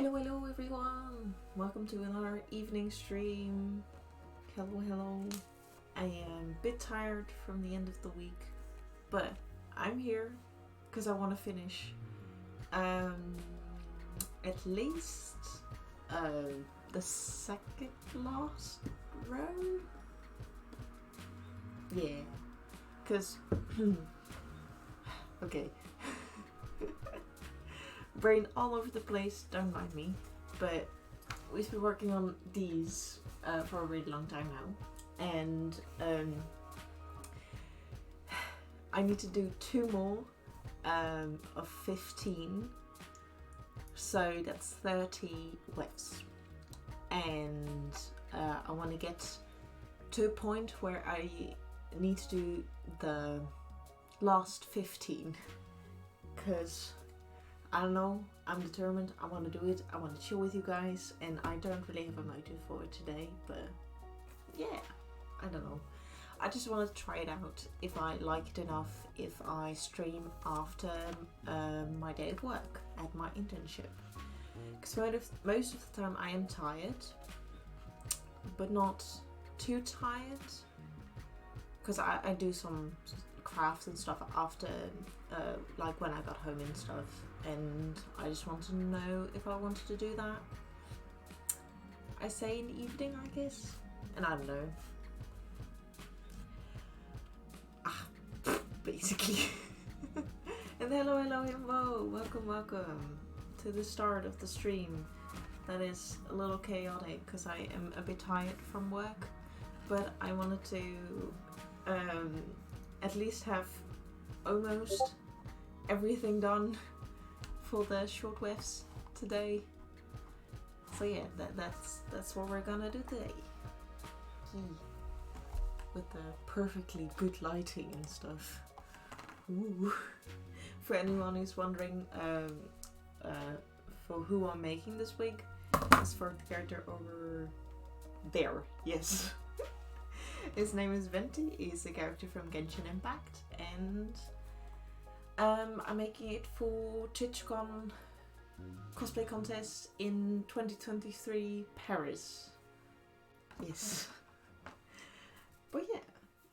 Hello everyone! Welcome to another evening stream. Hello. I am a bit tired from the end of the week, but I'm here because I want to finish at least the second last row. Yeah, because okay. Brain all over the place, don't mind me, but we've been working on these for a really long time now, and I need to do 2 more of 15, so that's 30 wefts, and I want to get to a point where I need to do the last 15, because I don't know, I'm determined, I want to do it, I want to chill with you guys, and I don't really have a motive for it today, but yeah, I don't know. I just want to try it out, if I like it enough, if I stream after my day of work at my internship. Because most of the time I am tired, but not too tired, because I do some crafts and stuff after, like when I got home and stuff, and I just want to know if I wanted to do that. I say in the evening, I guess, and I don't know. Basically. And hello Himbo, welcome to the start of the stream. That is a little chaotic because I am a bit tired from work, but I wanted to at least have almost everything done for the short wefts today. So yeah, that's what we're gonna do today. With the perfectly good lighting and stuff. Ooh. For anyone who's wondering for who I'm making this wig, it's for the character over there, yes. His name is Venti, he's a character from Genshin Impact, and I'm making it for TwitchCon cosplay contest in 2023 Paris. Yes. But yeah,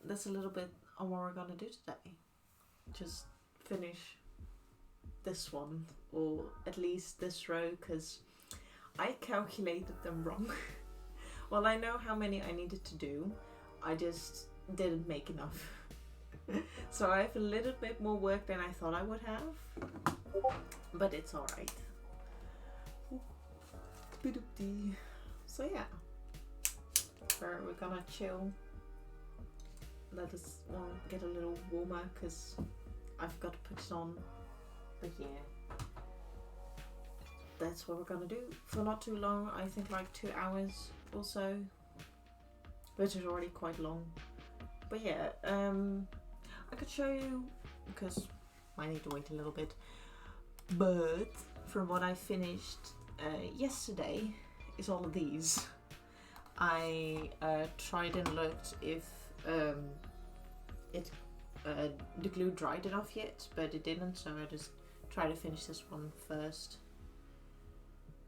that's a little bit on what we're gonna do today. Just finish this one, or at least this row, because I calculated them wrong. Well, I know how many I needed to do, I just didn't make enough. So I have a little bit more work than I thought I would have, but it's alright. So yeah, we're gonna chill. Let us get a little warmer because I've got to put it on. But yeah, that's what we're gonna do for not too long. I think like 2 hours or so, which is already quite long. But yeah, I could show you because I need to wait a little bit. But from what I finished yesterday is all of these. I tried and looked if the glue dried enough yet, but it didn't, so I just tried to finish this one first.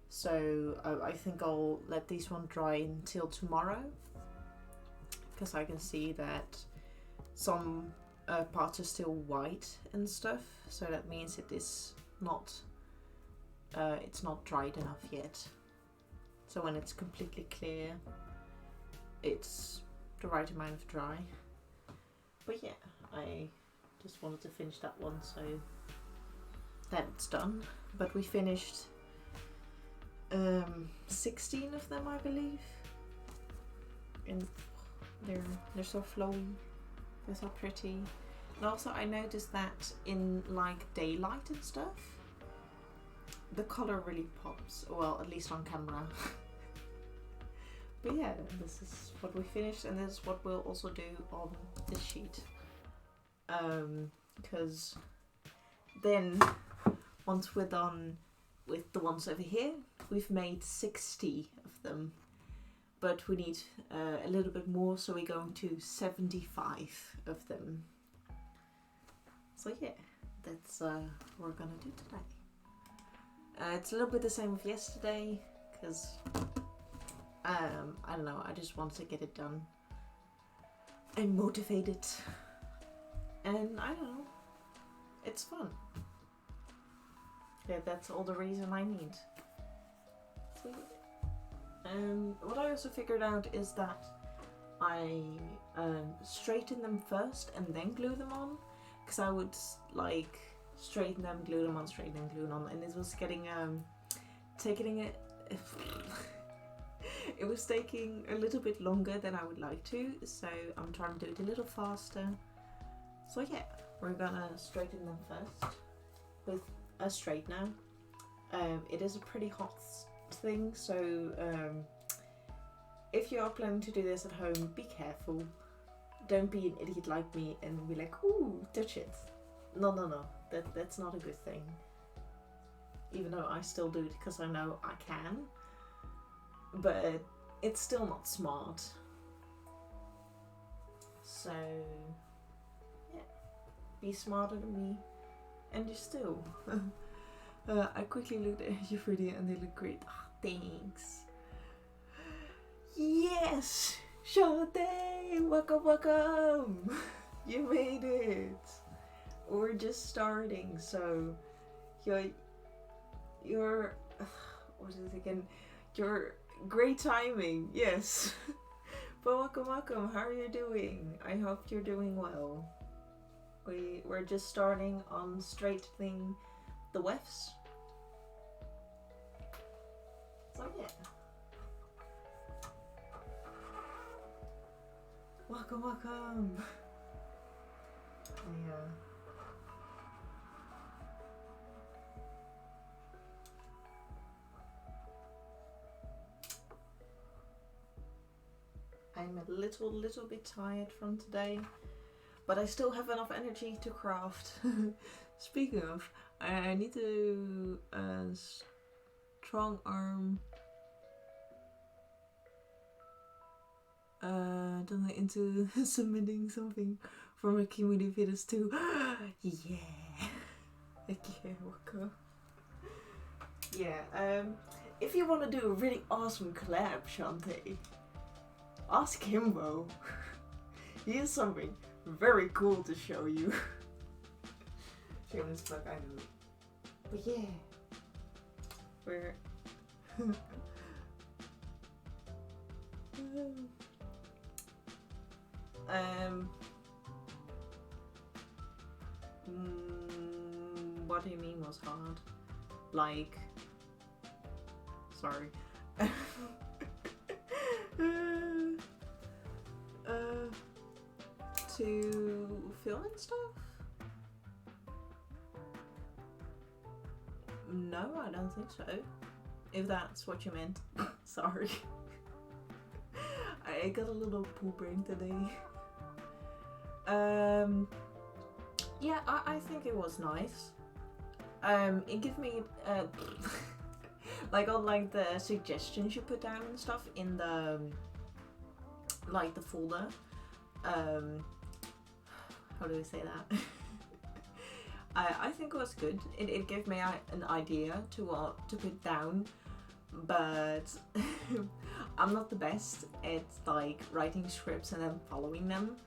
So I think I'll let this one dry until tomorrow, because I can see that some parts are still white and stuff, so that means it is not it's not dried enough yet. So when it's completely clear, it's the right amount of dry. But yeah, I just wanted to finish that one so that it's done. But we finished 16 of them, I believe, and they're so flowy, they're so pretty. And also I noticed that in like daylight and stuff, the color really pops, well, at least on camera. But yeah, this is what we finished, and this is what we'll also do on this sheet. Because then, once we're done with the ones over here, we've made 60 of them. But we need a little bit more, so we're going to 75 of them. So yeah, that's what we're gonna do today. It's a little bit the same with yesterday, because I don't know, I just wanted to get it done. I'm motivated, and I don't know, it's fun. Yeah, that's all the reason I need. Sweet. What I also figured out is that I straighten them first and then glue them on, because I would like straighten them, glue them on, straighten them, glue them on, and it was getting taking it. It was taking a little bit longer than I would like to, so I'm trying to do it a little faster. So yeah, we're gonna straighten them first with a straightener. It is a pretty hot thing, so if you are planning to do this at home, be careful. Don't be an idiot like me and be like, ooh, touch it. No, no, no, that's not a good thing. Even though I still do it because I know I can. But it's still not smart. So, yeah, be smarter than me, and you still. I quickly looked at your video and they look great. Oh, thanks. Yes, Shante, welcome, welcome. You made it. We're just starting, so you're what is it again? Your great timing, yes. But welcome, welcome. How are you doing? I hope you're doing well. We're just starting on straightening the wefts. So yeah. Welcome, welcome. Yeah. I'm a little bit tired from today, but I still have enough energy to craft. Speaking of, I need to strong arm into submitting something for my community videos too. Yeah. Okay, welcome. Yeah, if you want to do a really awesome collab, Shantae, ask Himbo. He has something very cool to show you. Shameless plug, I know. But yeah, we're what do you mean was hard? Like, sorry. To film and stuff? No, I don't think so. If that's what you meant. Sorry. I got a little poo brain today. Yeah, I think it was nice. It gave me like on like the suggestions you put down and stuff in the like the folder. How do I say that? I think it was good. It gave me an idea to what to put down, but I'm not the best at like writing scripts and then following them.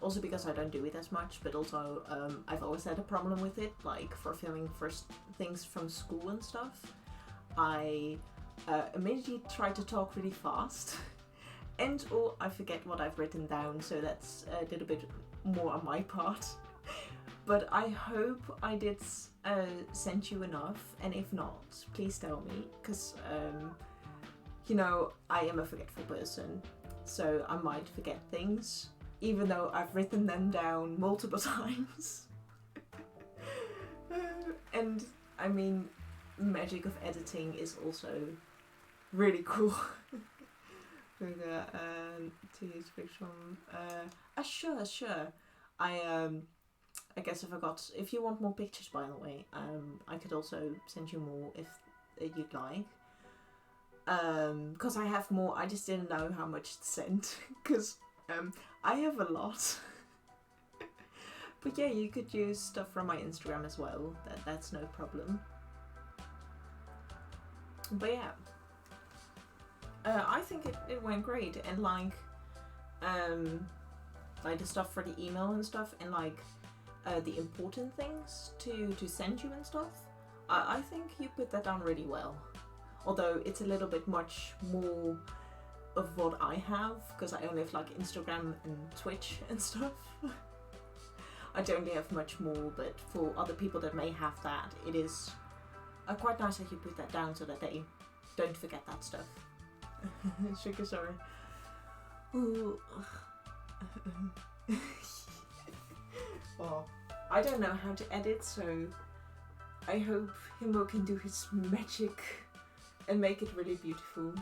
Also because I don't do it as much, but also I've always had a problem with it, like for filming first things from school and stuff. I immediately try to talk really fast and or I forget what I've written down, so that's a little bit more on my part. But I hope I did send you enough, and if not, please tell me, because you know, I am a forgetful person, so I might forget things, even though I've written them down multiple times. And I mean, magic of editing is also really cool. To use fiction. Sure. I guess I forgot. If you want more pictures, by the way, I could also send you more if you'd like. Because I have more. I just didn't know how much to send. Because I have a lot. But yeah, you could use stuff from my Instagram as well. That's no problem. But yeah, I think it went great, and like the stuff for the email and stuff, and like the important things to send you and stuff. I think you put that down really well. Although it's a little bit much more of what I have, because I only have like Instagram and Twitch and stuff. I don't really have much more, but for other people that may have that, it is quite nice that you put that down so that they don't forget that stuff. Sugar, sorry. Ooh. Well, I don't know how to edit, so I hope Himbo can do his magic and make it really beautiful.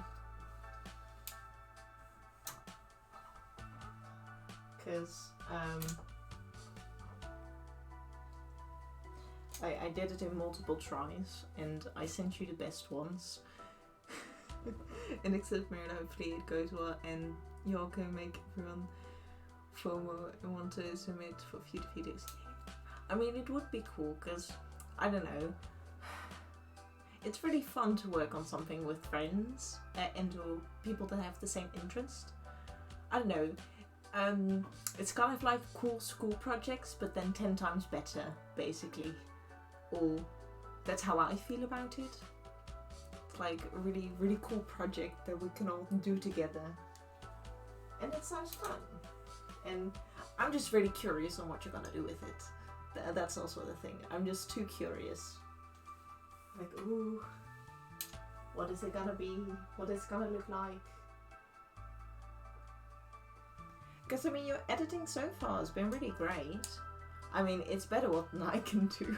Because I did it in multiple tries, and I sent you the best ones. And except me, and hopefully it goes well, and you all can make everyone FOMO and want to submit for future videos. I mean, it would be cool, because, I don't know, it's really fun to work on something with friends and people that have the same interest. I don't know, it's kind of like cool school projects, but then 10 times better, basically. Or that's how I feel about it. It's like a really, really cool project that we can all do together. And it sounds fun. And I'm just really curious on what you're gonna do with it. That's also the thing. I'm just too curious. Like, ooh, what is it gonna be? What is it gonna look like? Because I mean, your editing so far has been really great. I mean, it's better than I can do.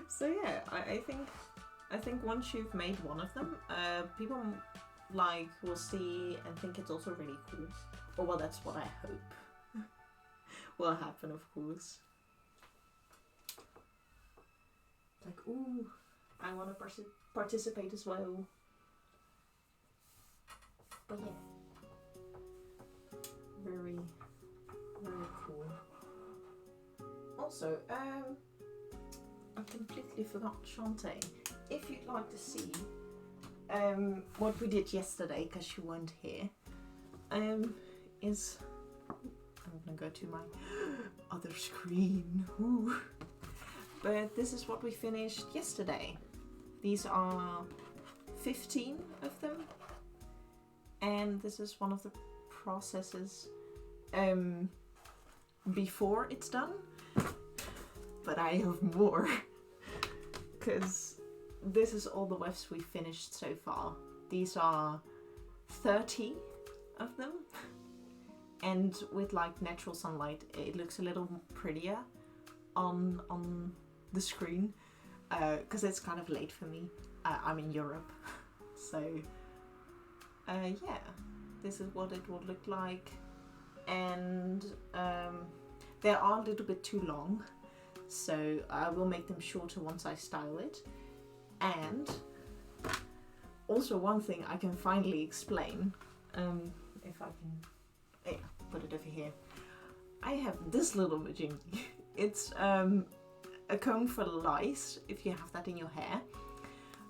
So yeah, I think once you've made one of them, people like will see and think it's also really cool. Or well, that's what I hope will happen, of course. Like, ooh, I want to participate as well. But yeah, very, very cool. Also, I completely forgot, Shantae, if you'd like to see what we did yesterday, because you weren't here, is, I'm gonna go to my other screen, ooh. But this is what we finished yesterday. These are 15 of them, and this is one of the processes before it's done. But I have more, because this is all the wefts we finished so far. These are 30 of them, and with like natural sunlight it looks a little prettier on the screen, because it's kind of late for me. I'm in Europe, so yeah, this is what it will look like. And they are a little bit too long, so I will make them shorter once I style it. And also one thing I can finally explain, if I can, yeah, put it over here. I have this little majingy. It's a comb for lice, if you have that in your hair.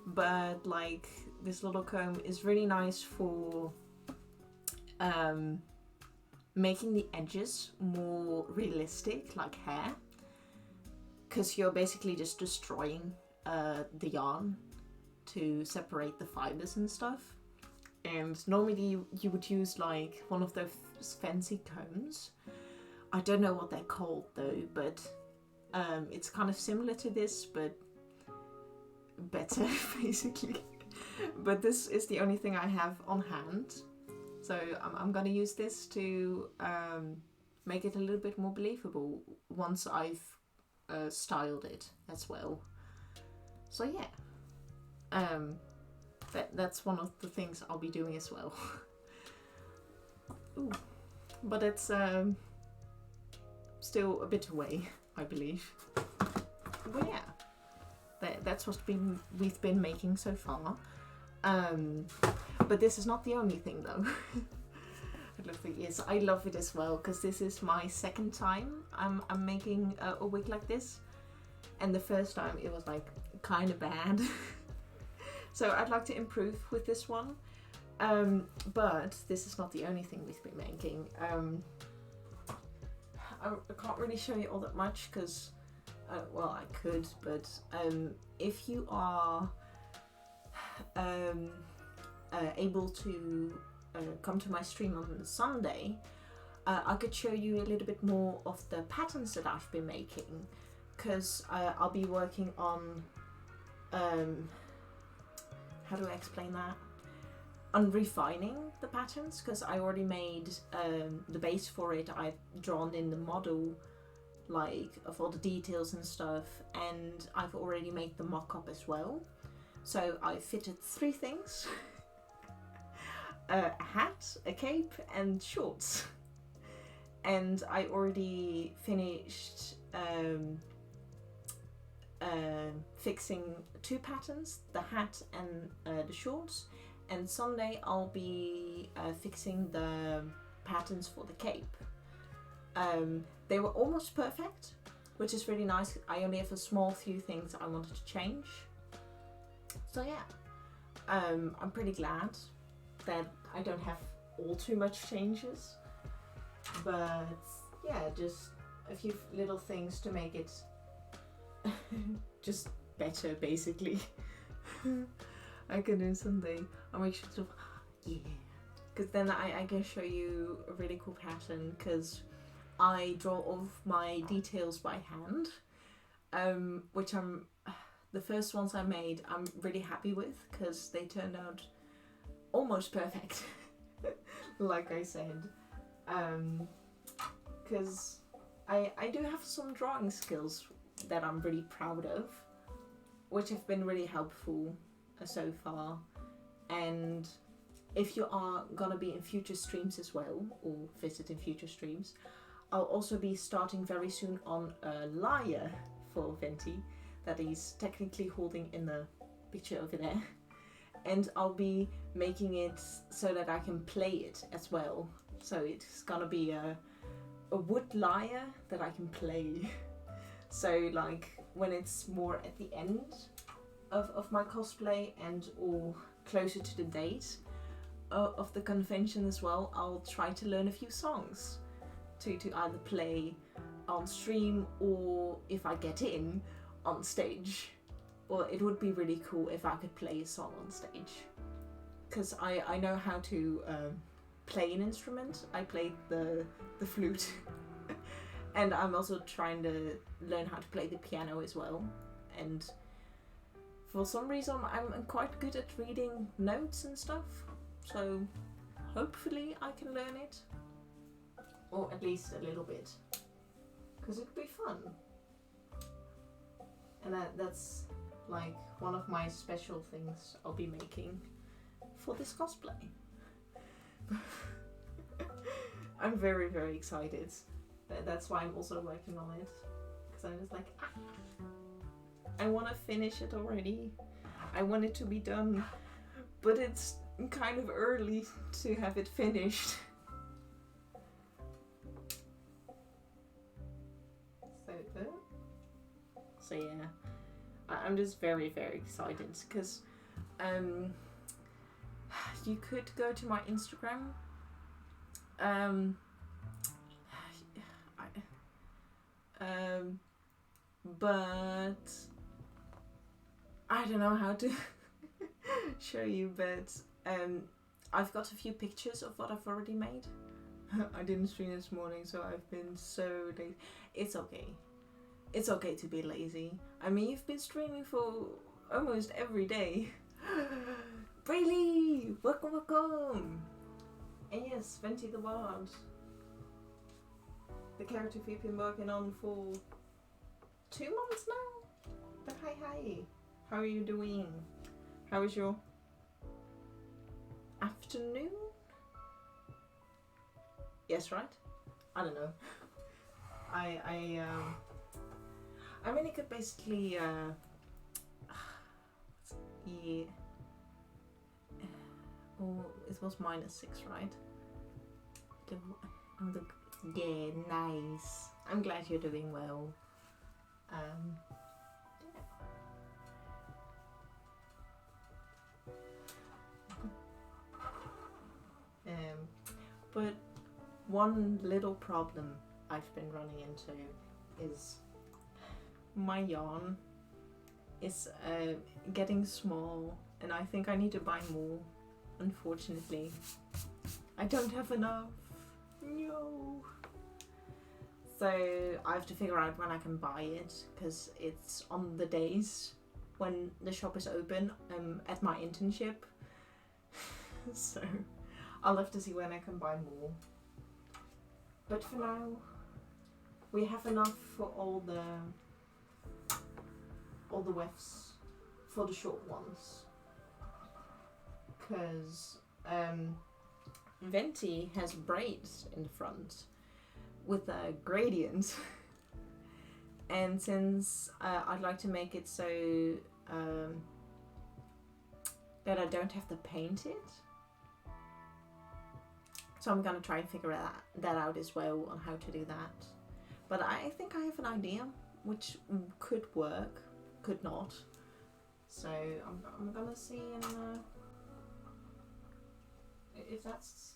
But like, this little comb is really nice for making the edges more realistic, like hair. Because you're basically just destroying the yarn to separate the fibers and stuff. And normally you would use like one of those fancy combs. I don't know what they're called though, but it's kind of similar to this, but better basically. But this is the only thing I have on hand. So I'm gonna use this to make it a little bit more believable once I've styled it as well. So yeah, that's one of the things I'll be doing as well. Ooh, but it's still a bit away, I believe. But yeah, that's what we've been making so far. But this is not the only thing though. I love it as well, because this is my second time I'm making a wig like this. And the first time it was like kind of bad. So I'd like to improve with this one. But this is not the only thing we've been making. I can't really show you all that much because, well, I could, but if you are able to come to my stream on Sunday, I could show you a little bit more of the patterns that I've been making, because I'll be working on, how do I explain that? On refining the patterns, because I already made the base for it. I've drawn in the model, like, of all the details and stuff, and I've already made the mock-up as well. So I fitted 3 things. A hat, a cape, and shorts. And I already finished fixing 2 patterns, the hat and the shorts. And Sunday I'll be fixing the patterns for the cape. They were almost perfect, which is really nice. I only have a small few things I wanted to change. So yeah, I'm pretty glad that I don't have all too much changes. But yeah, just a few little things to make it just better, basically. I can do Sunday. I'll make sure to, yeah, because then I can show you a really cool pattern, because I draw all of my details by hand, which the first ones I made I'm really happy with, because they turned out almost perfect, like I said, because I do have some drawing skills that I'm really proud of, which have been really helpful so far. And if you are gonna be in future streams as well, or visit in future streams, I'll also be starting very soon on a lyre for Venti that he's technically holding in the picture over there. And I'll be making it so that I can play it as well. So it's gonna be a wood lyre that I can play. So like when it's more at the end of my cosplay and or closer to the date of the convention as well, I'll try to learn a few songs to either play on stream or if I get in on stage. Well, it would be really cool if I could play a song on stage, because I know how to play an instrument. I played the flute and I'm also trying to learn how to play the piano as well. And for some reason I'm quite good at reading notes and stuff, so hopefully I can learn it, or at least a little bit, because it'd be fun. And that's like one of my special things I'll be making for this cosplay. I'm very, very excited. That's why I'm also working on it, because I'm just like, I want to finish it already. I want it to be done, but it's kind of early to have it finished. So yeah, I'm just very, very excited, because you could go to my Instagram. But I don't know how to show you, but I've got a few pictures of what I've already made. I didn't stream this morning, so I've been so lazy. It's okay. It's okay to be lazy. I mean, you've been streaming for almost every day. Braylee! Welcome, welcome! And yes, Venti the Bard. The character we've been working on for 2 months now? But hi. How are you doing? How is your afternoon? Yes, right? I don't know. I mean, it could basically, yeah. Oh, it was -6, right? Yeah, nice. I'm glad you're doing well. Yeah. But one little problem I've been running into is my yarn is getting small, and I think I need to buy more. Unfortunately, I don't have enough. No. So I have to figure out when I can buy it, because it's on the days when the shop is open at my internship. So I'll have to see when I can buy more. But for now, we have enough for all the wefts for the short ones. Because Venti has braids in the front with a gradient. And since I'd like to make it so that I don't have to paint it, so I'm gonna try and figure that out as well on how to do that. But I think I have an idea which could work, could not. So I'm gonna see if that's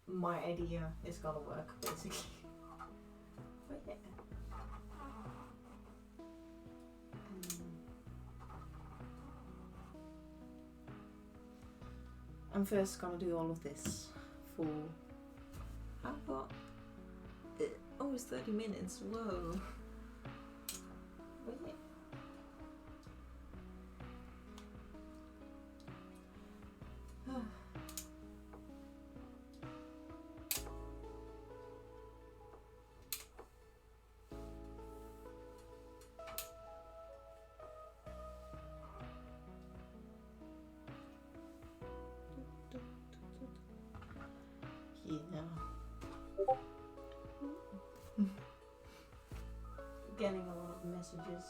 my idea is gonna work, basically. But yeah. I'm first gonna do all of this for, I've got almost 30 minutes, whoa. But yeah. Getting a lot of messages.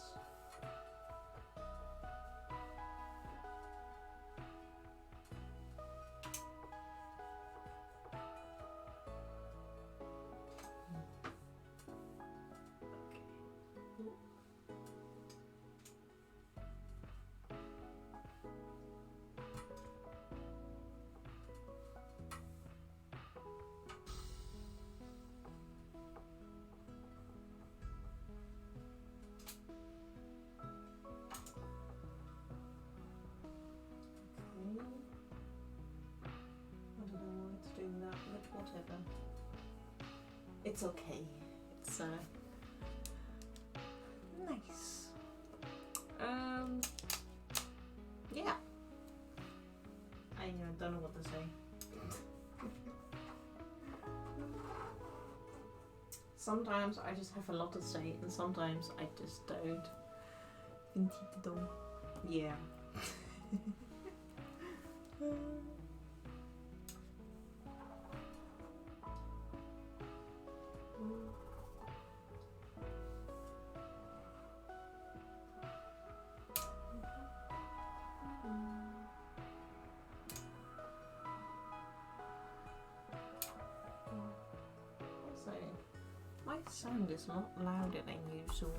Whatever. It's okay. It's nice. Yeah. I don't know what to say. Sometimes I just have a lot to say, and sometimes I just don't. Yeah. My sound is not louder than usual.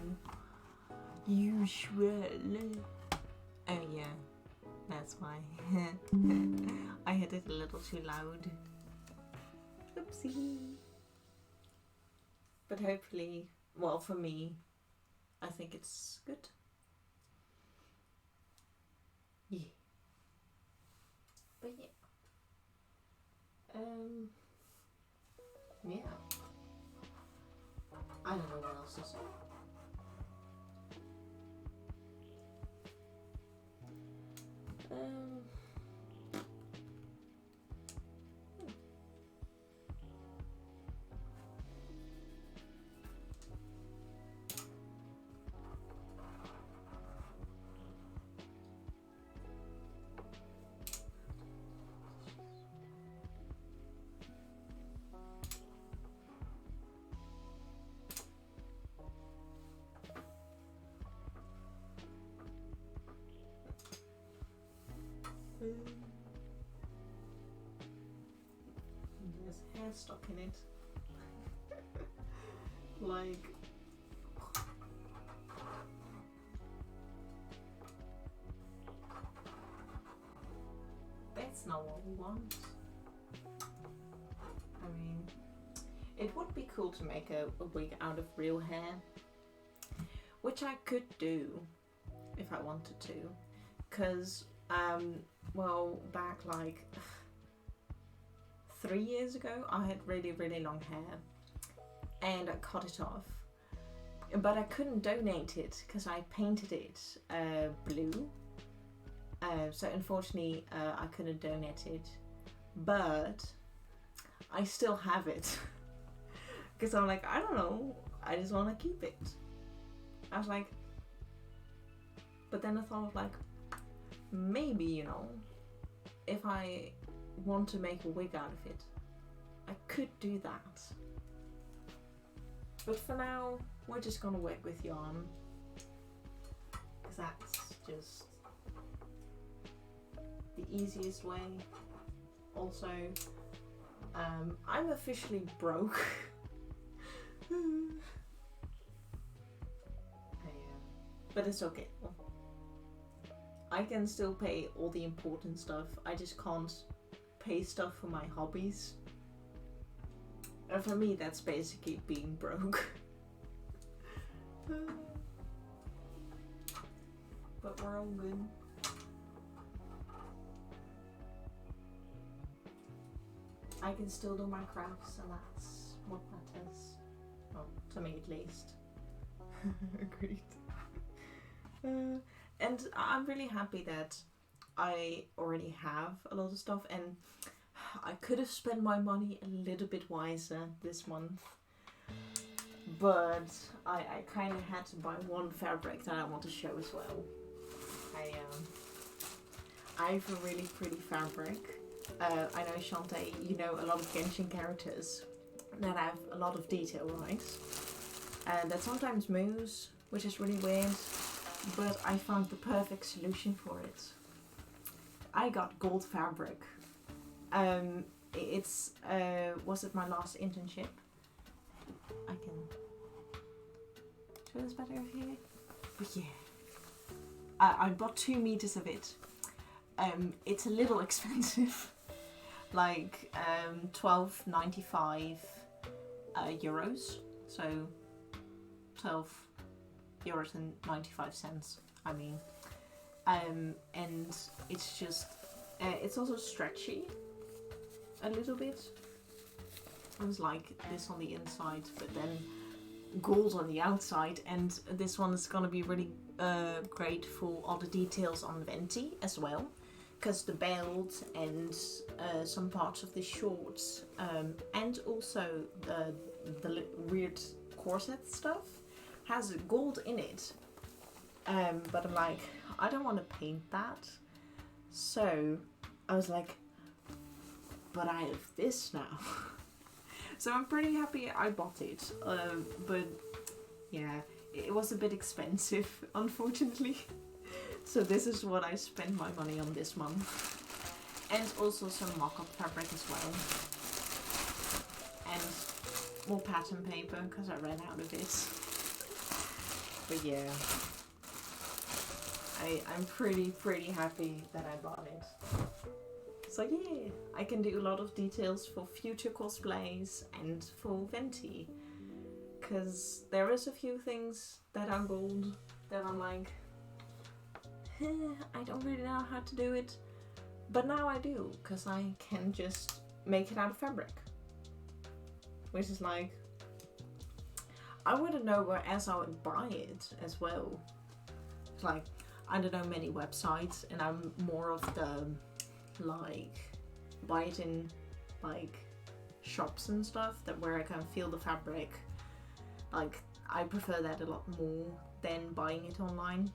Oh yeah, that's why. I had it a little too loud. Oopsie. But hopefully, well, for me, I think it's good. Yeah. But yeah. Yeah. I don't know what else to say. There's hair stuck in it. Like, that's not what we want. It would be cool to make a wig out of real hair, which I could do if I wanted to, because well, back like 3 years ago I had really long hair and I cut it off, but I couldn't donate it because I painted it blue, so unfortunately I couldn't donate it, but I still have it because I'm like, I don't know, I just want to keep it. I was like, but then I thought of like, maybe, you know, if I want to make a wig out of it, I could do that. But for now, we're just gonna work with yarn, because that's just the easiest way. Also, I'm officially broke. But it's okay. I can still pay all the important stuff. I just can't pay stuff for my hobbies. And for me, that's basically being broke. But we're all good. I can still do my crafts, and that's what matters. Well, to me at least. Agreed. And I'm really happy that I already have a lot of stuff, and I could have spent my money a little bit wiser this month, but I kind of had to buy one fabric that I want to show as well. I have a really pretty fabric. I know, Shantae, you know a lot of Genshin characters that have a lot of detail, right? That sometimes moves, which is really weird. But I found the perfect solution for it. I got gold fabric. It's was it my last internship? I can show this better here. But yeah, I bought 2 meters of it. It's a little expensive, like €12.95 euros. So 12 euros and 95 cents, I mean, and it's just it's also stretchy a little bit. It was like this on the inside, but then gold on the outside, and this one is gonna be really great for all the details on Venti as well, because the belt and some parts of the shorts, and also the weird corset stuff has gold in it, but I'm like, I don't want to paint that, so I was like, but I have this now. So I'm pretty happy I bought it, but yeah, it was a bit expensive, unfortunately. So this is what I spent my money on this month, and also some mock-up fabric as well, and more pattern paper because I ran out of it. But yeah, I'm pretty happy that I bought it. So yeah, I can do a lot of details for future cosplays and for Venti, because there is a few things that are gold that I'm like, I don't really know how to do it, but now I do, because I can just make it out of fabric, which is like, I wouldn't know where else I would buy it as well. It's like, I don't know many websites, and I'm more of the like buy it in like shops and stuff, that where I can feel the fabric. Like, I prefer that a lot more than buying it online.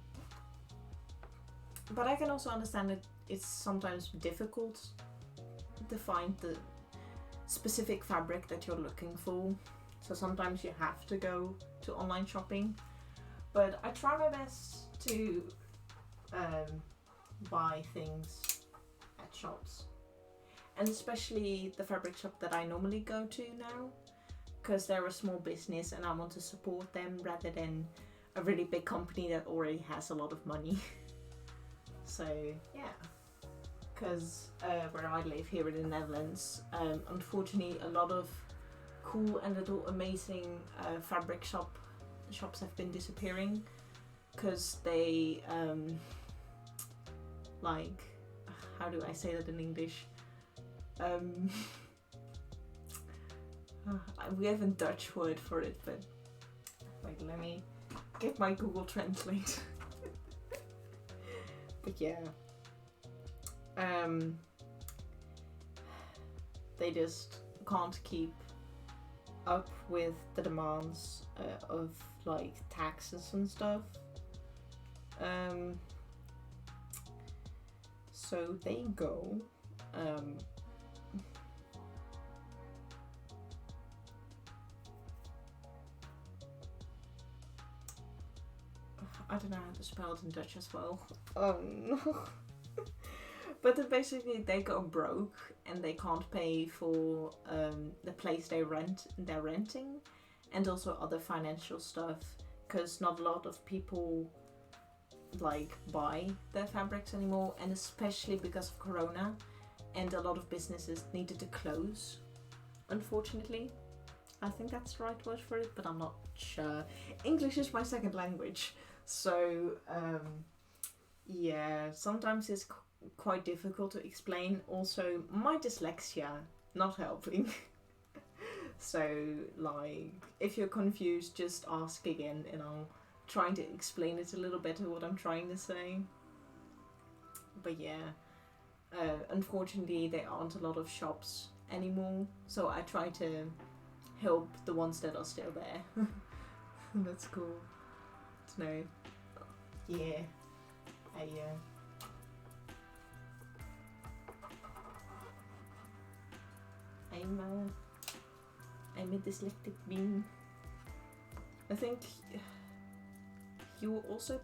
But I can also understand that it's sometimes difficult to find the specific fabric that you're looking for. So sometimes you have to go to online shopping. But I try my best to buy things at shops. And especially the fabric shop that I normally go to now, because they're a small business and I want to support them rather than a really big company that already has a lot of money. So yeah, because where I live here in the Netherlands, unfortunately a lot of cool and little amazing fabric shops have been disappearing because they like, how do I say that in English? We have a Dutch word for it, but wait, let me get my Google Translate. But yeah, they just can't keep up with the demands of like taxes and stuff. So they go. I don't know how to spell it in Dutch as well. Oh no. But then basically they go broke and they can't pay for the place they're renting, and also other financial stuff, because not a lot of people like buy their fabrics anymore, and especially because of Corona, and a lot of businesses needed to close, unfortunately. I think that's the right word for it, but I'm not sure. English is my second language, so yeah, sometimes it's quite difficult to explain. Also, my dyslexia not helping. So like, if you're confused, just ask again and I'll try to explain it a little better what I'm trying to say. But yeah, unfortunately there aren't a lot of shops anymore, so I try to help the ones that are still there. That's cool to know. Yeah, I'm a dyslexic being. I think you also,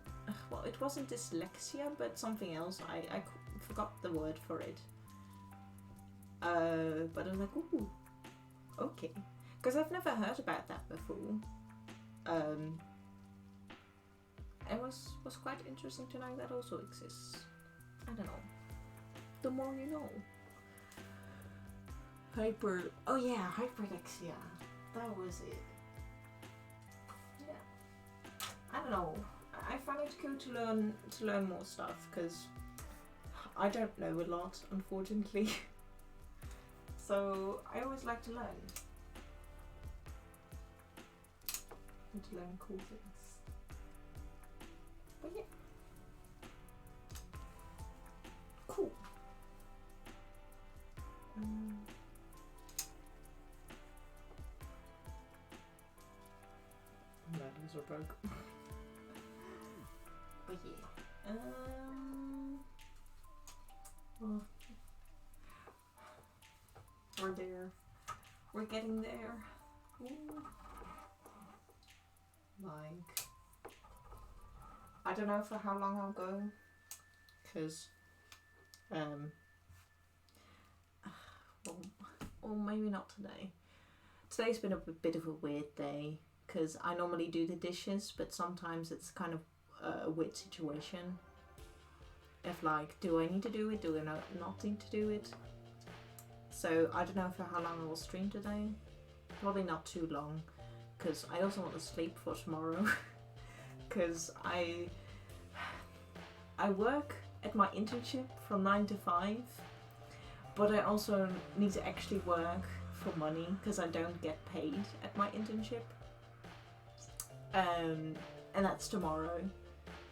well, it wasn't dyslexia, but something else. I forgot the word for it. But I was like, ooh, okay, because I've never heard about that before. It was quite interesting to know that also exists. I don't know. The more you know. Oh yeah, hyperlexia. That was it. Yeah. I don't know. I find it cool to learn more stuff, because I don't know a lot, unfortunately. So I always like to learn. And to learn cool things. But yeah. Cool. Batteries are broke. But yeah. Well, we're there. We're getting there. Ooh. Like, I don't know for how long I'll go, because well, maybe not today. Today's been a bit of a weird day, because I normally do the dishes, but sometimes it's kind of a weird situation. If like, do I need to do it? Do I not need to do it? So I don't know for how long I will stream today. Probably not too long, because I also want to sleep for tomorrow. Because I work at my internship from 9 to 5, but I also need to actually work for money, because I don't get paid at my internship. And that's tomorrow,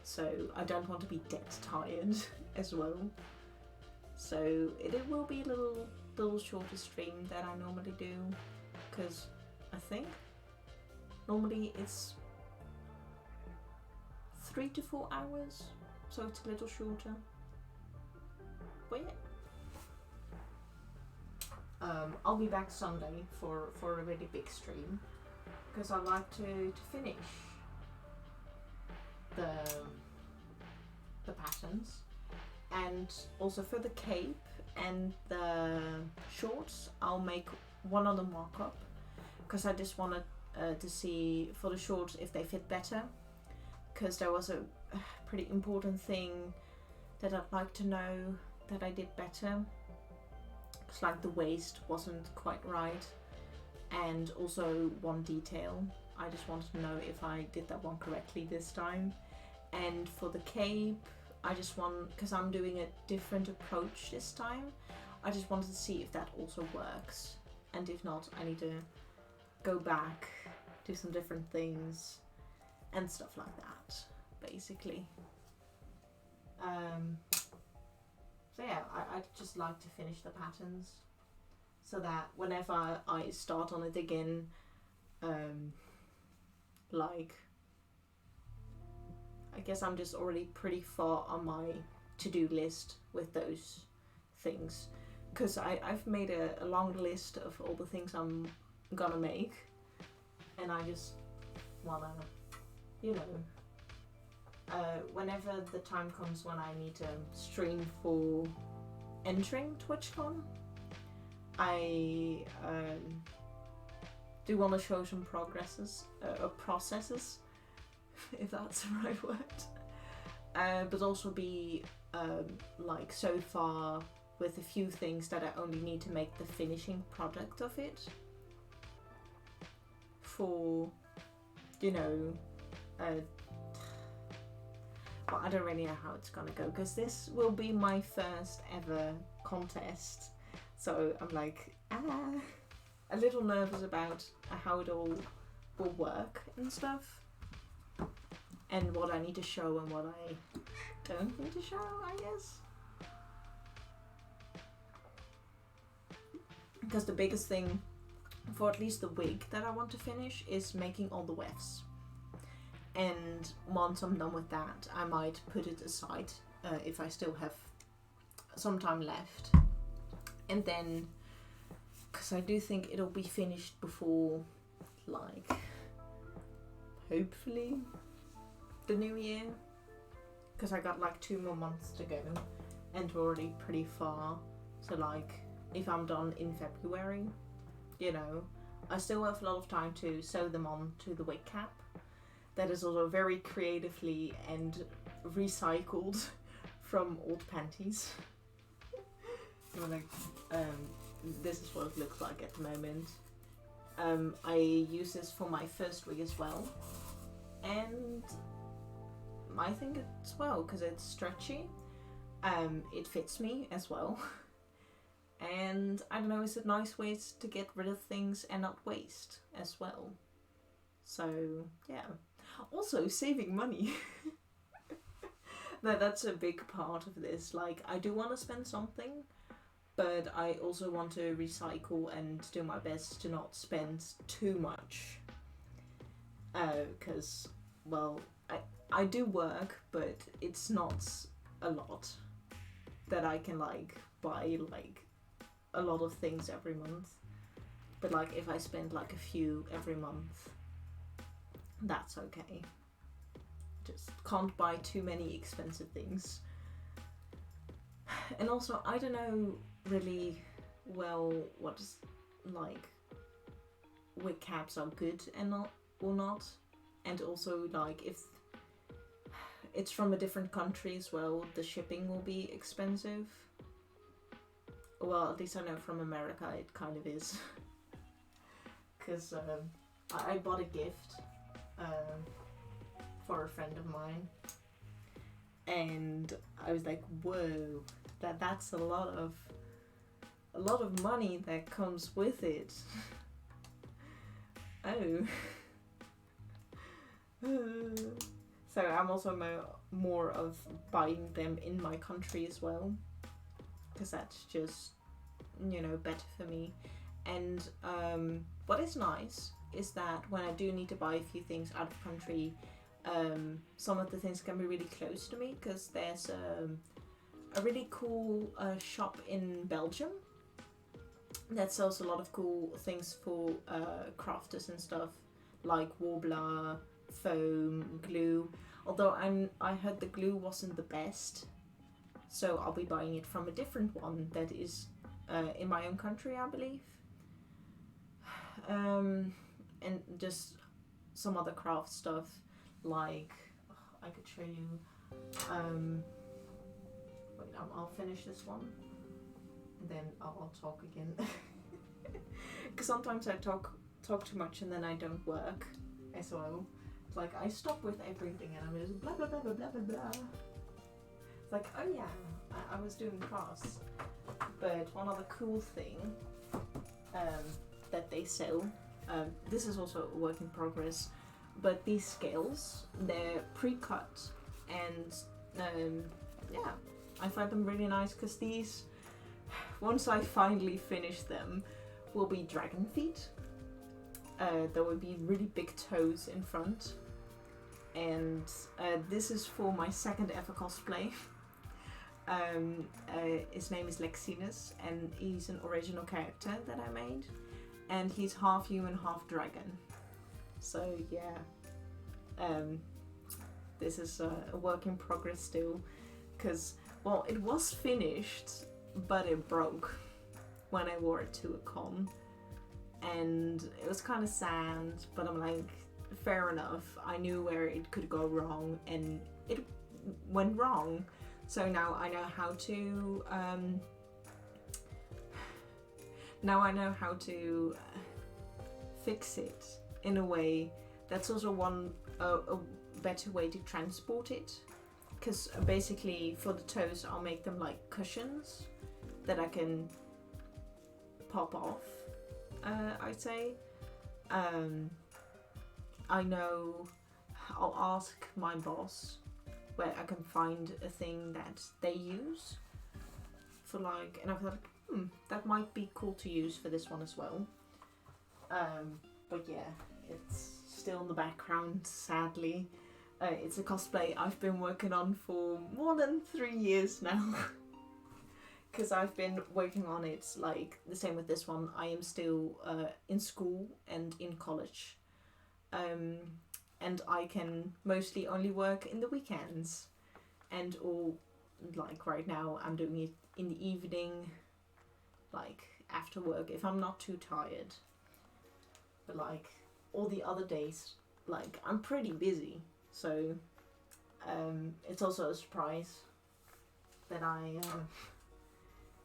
so I don't want to be dead tired as well. So it will be a little shorter stream than I normally do, because I think normally it's 3 to 4 hours, so it's a little shorter. But yeah, I'll be back Sunday for a really big stream, because I like to finish the patterns, and also for the cape and the shorts I'll make one other mock-up, because I just wanted to see for the shorts if they fit better, because there was a pretty important thing that I'd like to know that I did better. It's like the waist wasn't quite right, and also one detail. I just wanted to know if I did that one correctly this time. And for the cape, I just want, because I'm doing a different approach this time, I just wanted to see if that also works. And if not, I need to go back, do some different things, and stuff like that, basically. So yeah, I'd just like to finish the patterns so that whenever I start on it again, like, I guess I'm just already pretty far on my to-do list with those things, because I've made a long list of all the things I'm gonna make, and I just wanna, you know, whenever the time comes when I need to stream for entering TwitchCon, I do want to show some processes, if that's the right word, but also be like so far with a few things that I only need to make the finishing product of it for, you know, well, I don't really know how it's gonna go, because this will be my first ever contest, so I'm like a little nervous about how it all will work and stuff, and what I need to show and what I don't need to show, I guess. Because the biggest thing for at least the wig that I want to finish is making all the wefts. And once I'm done with that, I might put it aside if I still have some time left. And then, because I do think it'll be finished before, like, hopefully the new year. Because I got like 2 more months to go, and we're already pretty far. So like, if I'm done in February, you know, I still have a lot of time to sew them on to the wig cap. That is also very creatively and recycled from old panties. Like, this is what it looks like at the moment. I use this for my first wig as well, and I think it's well because it's stretchy. It fits me as well, and I don't know, it's a nice way to get rid of things and not waste as well. So yeah. Also, saving money. That's a big part of this. Like, I do want to spend something, but I also want to recycle and do my best to not spend too much. Because, well, I do work, but it's not a lot that I can, like, buy, like, a lot of things every month. But, like, if I spend, like, a few every month, that's okay. Just can't buy too many expensive things. And also, I don't know really well what's, like, wig caps are good and not or not. And also, like, if it's from a different country as well, the shipping will be expensive. Well, at least I know from America it kind of is. Because I bought a gift for a friend of mine, and I was like, whoa, that's a lot of money that comes with it. Oh. So I'm also more of buying them in my country as well, because that's just, you know, better for me. And what is nice is that when I do need to buy a few things out of country, some of the things can be really close to me, because there's a really cool shop in Belgium that sells a lot of cool things for crafters and stuff, like warbler, foam, glue. Although I heard the glue wasn't the best, so I'll be buying it from a different one that is in my own country, I believe. And just some other craft stuff, like, I could show you, wait, I'll finish this one, and then I'll talk again. Because sometimes I talk talk too much and then I don't work as well. It's like I stop with everything and I'm just blah blah blah blah blah blah blah. It's like, oh yeah, I was doing class. But one other cool thing that they sell, this is also a work in progress, but these scales, they're pre-cut, and yeah, I find them really nice because these, once I finally finish them, will be dragon feet. There will be really big toes in front, and this is for my second ever cosplay. His name is Lexinus, and he's an original character that I made, and he's half human, half dragon. So yeah, this is a work in progress still, because, well, it was finished, but it broke when I wore it to a con, and it was kind of sad, but I'm like, fair enough, I knew where it could go wrong, and it went wrong. So now I know how to fix it in a way that's also a better way to transport it. Because basically for the toes I'll make them like cushions that I can pop off, I'd say. I know I'll ask my boss where I can find a thing that they use for like, and I thought, that might be cool to use for this one as well. But yeah, it's still in the background, sadly. It's a cosplay I've been working on for more than 3 years now. Because I've been working on it, like, the same with this one. I am still in school and in college. And I can mostly only work in the weekends, and all, like right now I'm doing it in the evening, like after work, if I'm not too tired. But like all the other days, like I'm pretty busy, so it's also a surprise that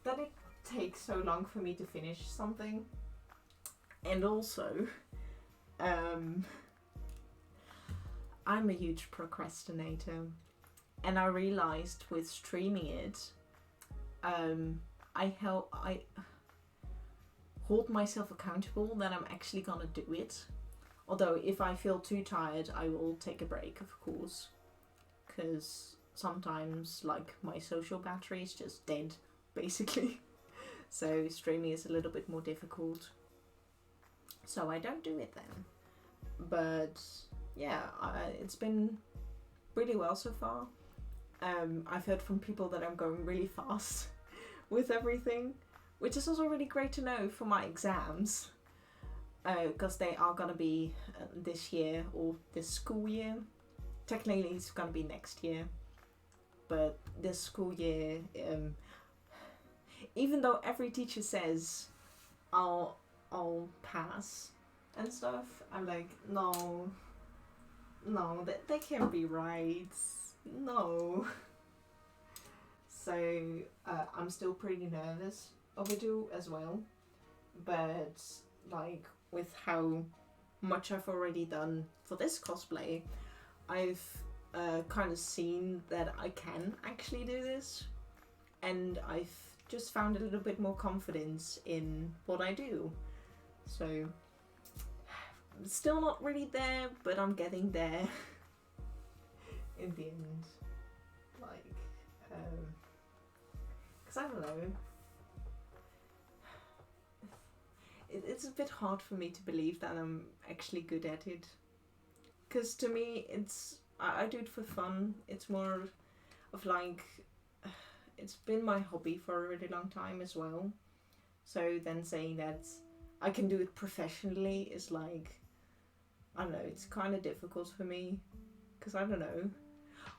that it takes so long for me to finish something. And also I'm a huge procrastinator, and I realized with streaming it, I hold myself accountable that I'm actually gonna do it. Although if I feel too tired, I will take a break, of course, because sometimes like my social battery is just dead, basically. So streaming is a little bit more difficult. So I don't do it then. But yeah, it's been really well so far. I've heard from people that I'm going really fast with everything, which is also really great to know for my exams, because they are gonna be this year, or this school year. Technically it's gonna be next year, but this school year, even though every teacher says I'll pass and stuff, I'm like, no, that can't be right. No. So I'm still pretty nervous of it as well, but like with how much I've already done for this cosplay, I've kind of seen that I can actually do this, and I've just found a little bit more confidence in what I do. So still not really there, but I'm getting there in the end. Like, because I don't know, it's a bit hard for me to believe that I'm actually good at it. Because to me, I do it for fun. It's more of like, it's been my hobby for a really long time as well. So then saying that I can do it professionally is like, I don't know, it's kind of difficult for me. Because I don't know.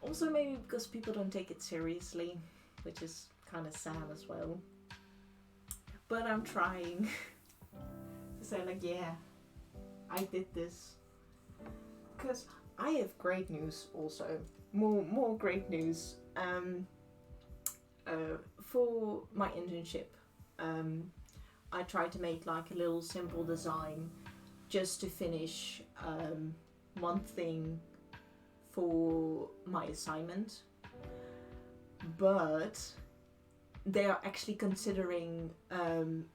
Also maybe because people don't take it seriously, which is kind of sad as well. But I'm trying to say like, yeah, I did this. Because I have great news also. More great news. For my internship, I tried to make like a little simple design just to finish one thing for my assignment, but they are actually considering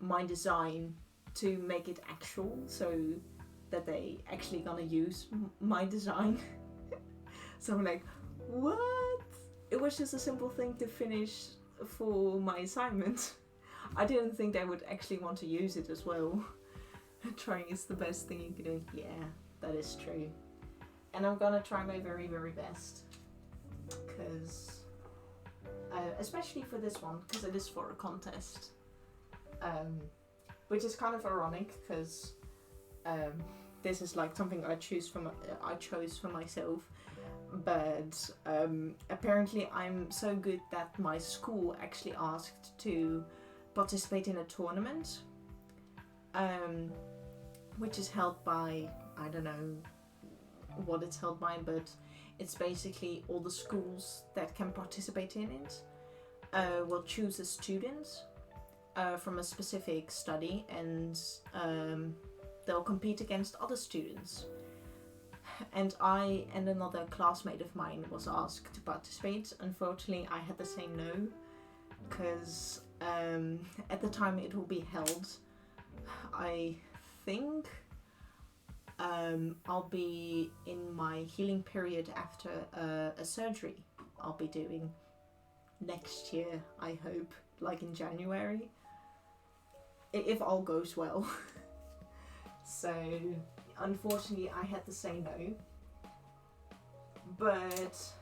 my design to make it actual, so that they actually gonna use my design. So I'm like, what? It was just a simple thing to finish for my assignment. I didn't think they would actually want to use it as well. Trying is the best thing you can do. Yeah, that is true. And I'm gonna try my very, very best. Because, especially for this one, because it is for a contest. Which is kind of ironic, because this is like something I chose for myself. But apparently I'm so good that my school actually asked to participate in a tournament, which is held by, I don't know what it's held by, but it's basically all the schools that can participate in it will choose a student from a specific study, and they'll compete against other students. And I and another classmate of mine was asked to participate. Unfortunately, I had to say no, because at the time it will be held, I think I'll be in my healing period after a surgery I'll be doing next year, I hope, like in January, if all goes well. So unfortunately I had to say no, but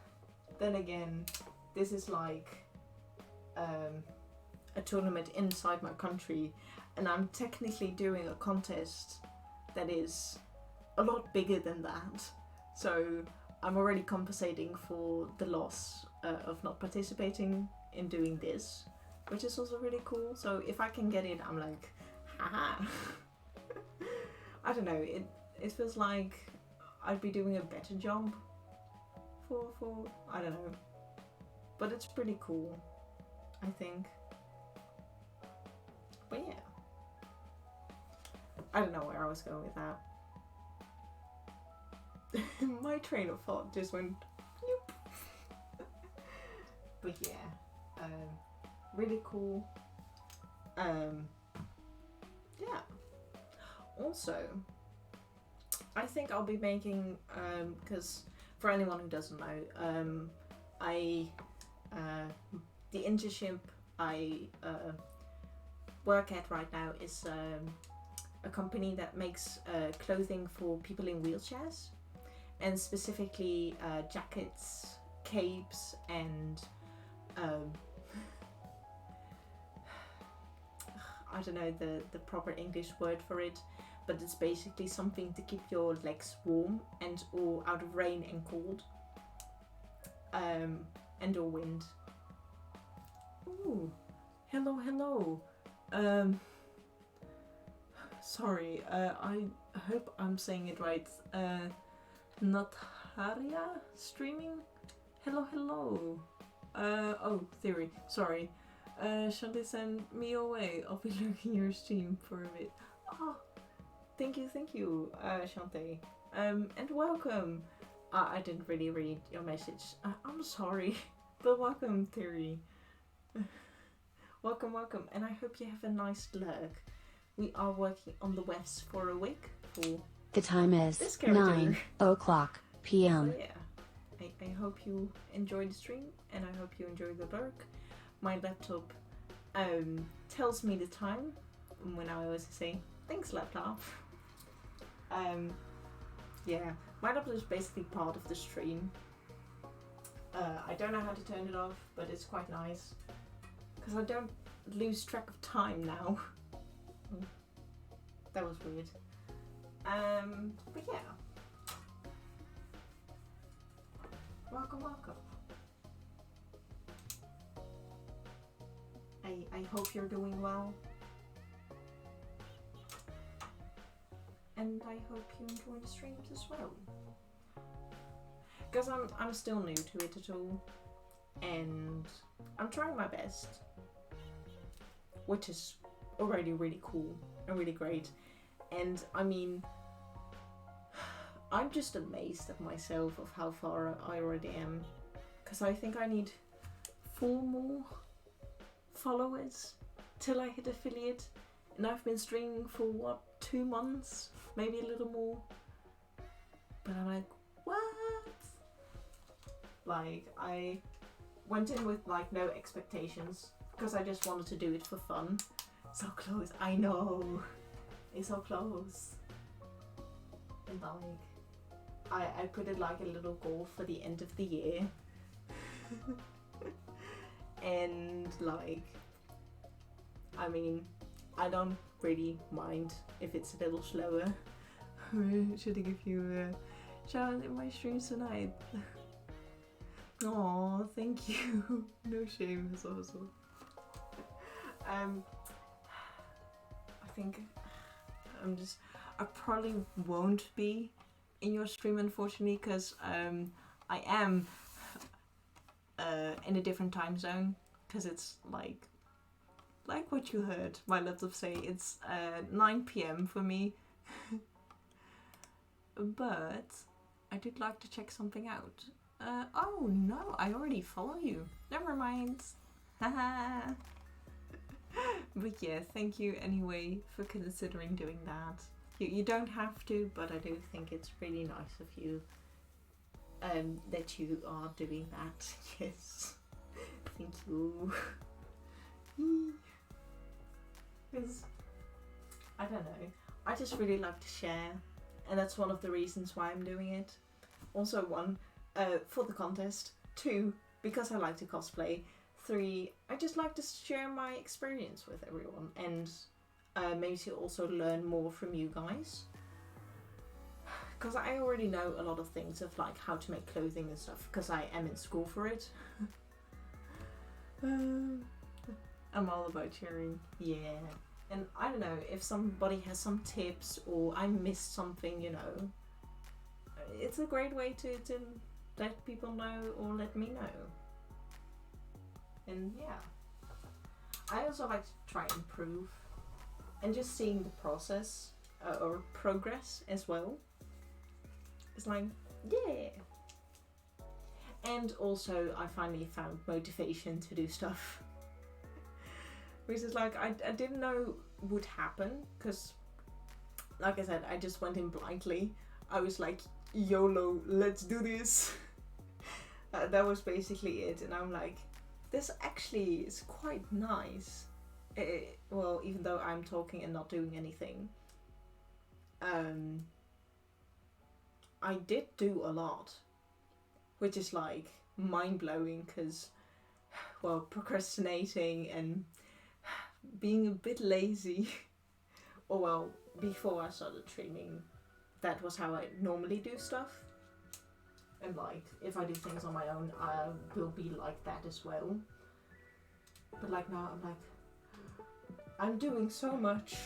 then again, this is like a tournament inside my country, and I'm technically doing a contest that is a lot bigger than that, so I'm already compensating for the loss of not participating in doing this, which is also really cool. So if I can get it, I'm like, haha. I don't know, it feels like I'd be doing a better job for I don't know, but it's pretty cool, I think. But yeah, I don't know where I was going with that. My train of thought just went nope. But yeah, really cool. Yeah. Also, I think I'll be making, because for anyone who doesn't know, the internship I work at right now is a company that makes clothing for people in wheelchairs, and specifically jackets, capes, and I don't know the proper English word for it, but it's basically something to keep your legs warm and or out of rain and cold, and or wind. Ooh, hello. Sorry, I hope I'm saying it right. Nataria streaming? Hello. Oh, Theory, sorry. Shante send me away. I'll be lurking your stream for a bit. Oh, thank you, Shante. And welcome. I didn't really read your message. I'm sorry, but welcome, Theory. welcome, and I hope you have a nice lurk. We are working on the wefts for a week. The time is 9 o'clock p.m. So yeah, I hope you enjoy the stream, and I hope you enjoy the lurk. My laptop tells me the time when I always say, thanks laptop. Yeah, my laptop is basically part of the stream. I don't know how to turn it off, but it's quite nice, because I don't lose track of time now. That was weird. But yeah. Welcome. I hope you're doing well. And I hope you enjoy the streams as well. Because I'm still new to it at all. And I'm trying my best. Which is already really cool and really great. And I mean, I'm just amazed at myself of how far I already am. Because I think I need 4 more followers till I hit affiliate. And I've been streaming for what, 2 months? Maybe a little more. But I'm like, what? Like, I went in with like no expectations because I just wanted to do it for fun. So close, I know. It's so close. And like, I put it like a little goal for the end of the year. And like, I mean, I don't really mind if it's a little slower. Should I give you a shout out in my streams tonight? Oh, thank you. No shame, it's awesome. I think I probably won't be in your stream, unfortunately, because I am in a different time zone, because it's like what you heard my laptop say, it's 9 p.m. for me. But I did like to check something out. Oh no, I already follow you. Never mind. Haha. But yeah, thank you anyway for considering doing that. You don't have to, but I do think it's really nice of you that you are doing that. Yes. Thank you. Because, I don't know, I just really like to share, and that's one of the reasons why I'm doing it. Also 1, for the contest. 2, because I like to cosplay. 3, I just like to share my experience with everyone, and maybe to also learn more from you guys. Because I already know a lot of things of like how to make clothing and stuff, because I am in school for it. I'm all about sharing, yeah. And I don't know, if somebody has some tips or I missed something, you know, it's a great way to let people know or let me know. And yeah, I also like to try and improve, and just seeing the process or progress as well. It's like, yeah. And also I finally found motivation to do stuff. Which is like, I didn't know would happen, because like I said, I just went in blindly. I was like, YOLO, let's do this. That was basically it, and I'm like, this actually is quite nice. Well, even though I'm talking and not doing anything. I did do a lot, which is like mind-blowing, because, well, procrastinating and being a bit lazy. Or well, before I started streaming, that was how I normally do stuff. And like, if I do things on my own, I will be like that as well. But like now, I'm like, I'm doing so much.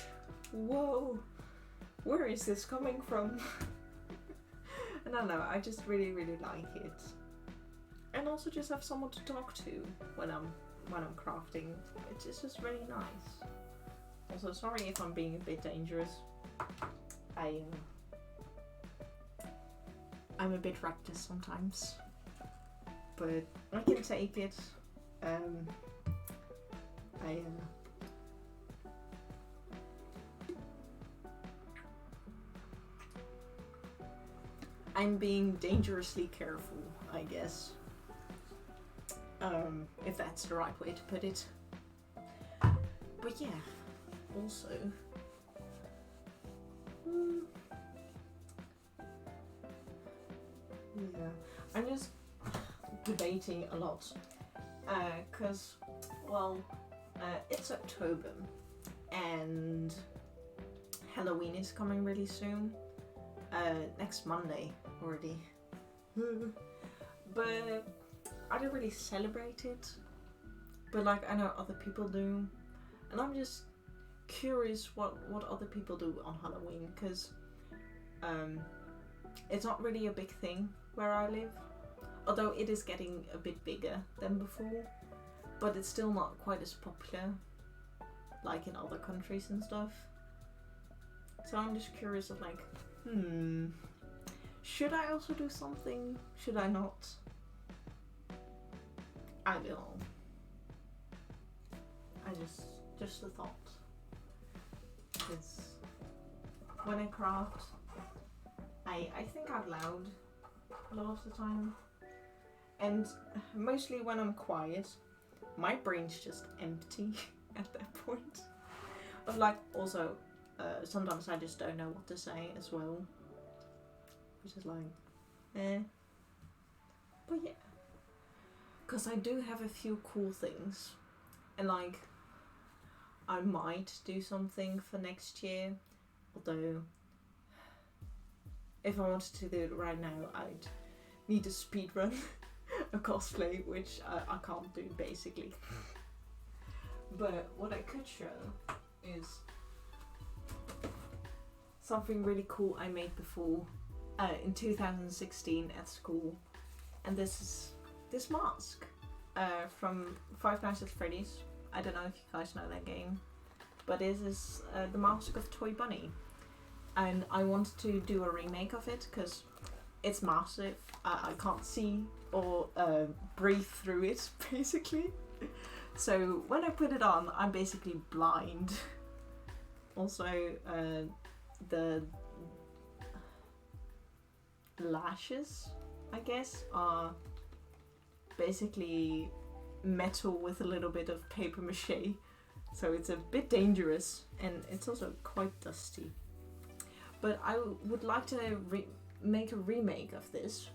Whoa, where is this coming from? And I don't know, I just really, really like it. And also just have someone to talk to when I'm crafting. It's just really nice. Also, sorry if I'm being a bit dangerous. I'm a bit reckless sometimes, but I can take it. I'm being dangerously careful, I guess. If that's the right way to put it. But yeah, also, yeah, I'm just debating a lot, cause, well, it's October, and Halloween is coming really soon, next Monday already, but I don't really celebrate it, but like I know other people do, and I'm just curious what other people do on Halloween, because it's not really a big thing where I live, although it is getting a bit bigger than before, but it's still not quite as popular like in other countries and stuff. So I'm just curious of like, Should I also do something? Should I not? I don't know. I just a thought. Because when I craft, I think out loud a lot of the time. And mostly when I'm quiet, my brain's just empty at that point. But like, also, sometimes I just don't know what to say as well. Which is like, eh. But yeah. Because I do have a few cool things. And like, I might do something for next year. Although, if I wanted to do it right now, I'd need to speedrun a cosplay, which I can't do basically. But what I could show is something really cool I made before in 2016 at school. And this is this mask from Five Nights at Freddy's. I don't know if you guys know that game, but it is the mask of Toy Bunny. And I wanted to do a remake of it because it's massive. I can't see or breathe through it, basically. So when I put it on, I'm basically blind. Also, the lashes, I guess, are basically metal with a little bit of paper mache. So it's a bit dangerous, and it's also quite dusty. But I would like to make a remake of this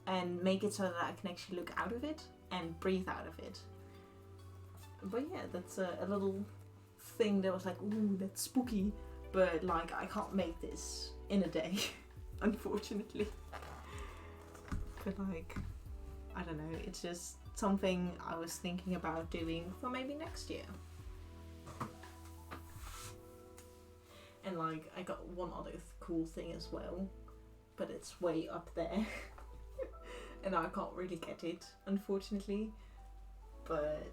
and make it so that I can actually look out of it and breathe out of it. But yeah, that's a little thing that was like, ooh, that's spooky. But like, I can't make this in a day, unfortunately. But like, I don't know, it's just something I was thinking about doing for maybe next year. And like, I got one other cool thing as well, but it's way up there. And I can't really get it, unfortunately. But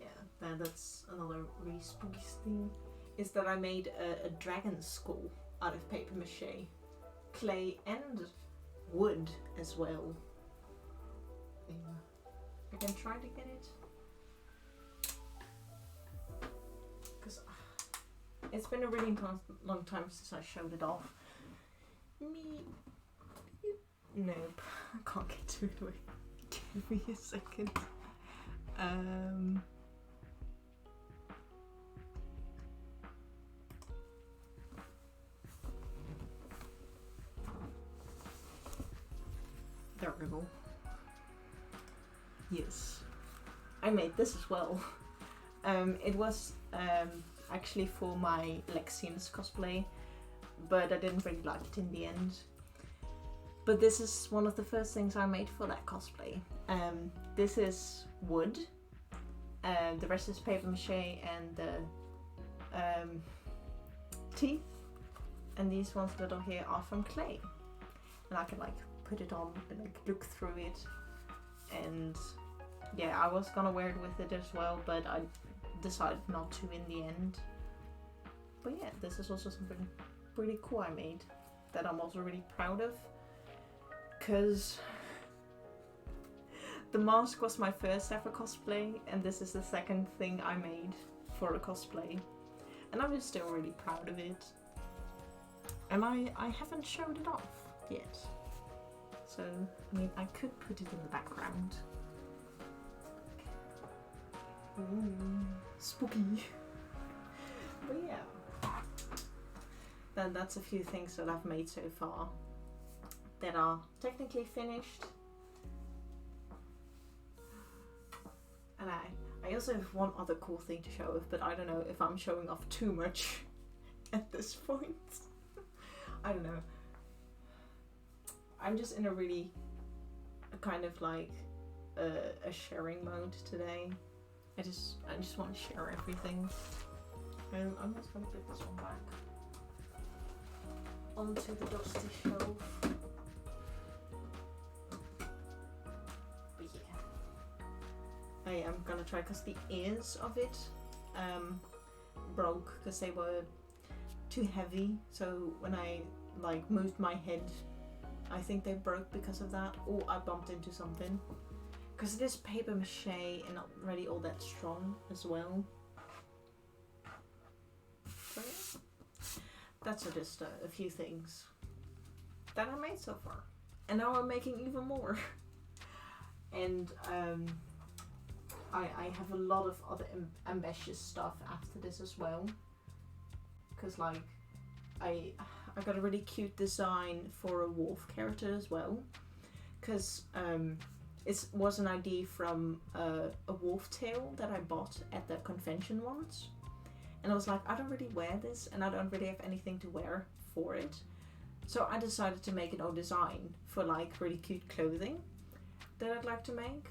yeah, that's another really spooky thing. Is that I made a dragon skull out of paper mache, clay and wood as well. Yeah. I can try to get it. Because it's been a really long time since I showed it off. Nope, I can't get to it. Give me a second. There we go. Yes, I made this as well. It was actually for my Lexian's cosplay, but I didn't really like it in the end. But this is one of the first things I made for that cosplay. This is wood, the rest is paper mache, and the teeth, and these ones little here are from clay. And I can like put it on and like look through it. And yeah, I was gonna wear it with it as well, but I decided not to in the end. But yeah, this is also something pretty cool I made that I'm also really proud of, because the mask was my first ever cosplay, and this is the second thing I made for a cosplay, and I'm just still really proud of it. And I haven't showed it off yet. So, I mean, I could put it in the background. Ooh, spooky. But yeah. Then that's a few things that I've made so far that are technically finished. And I also have one other cool thing to show off, but I don't know if I'm showing off too much at this point. I don't know. I'm just in a really kind of like a sharing mode today. I just want to share everything. I'm just gonna put this one back onto the dusty shelf. But yeah, I am gonna try, because the ears of it broke because they were too heavy. So when I like moved my head I think they broke because of that, or I bumped into something. Because it is paper mache and not really all that strong as well. So yeah, that's just a few things that I made so far. And now I'm making even more. And I have a lot of other ambitious stuff after this as well. Because like, I got a really cute design for a wolf character as well. Because it was an idea from a wolf tail that I bought at the convention once. And I was like, I don't really wear this and I don't really have anything to wear for it. So I decided to make an own design for like really cute clothing that I'd like to make.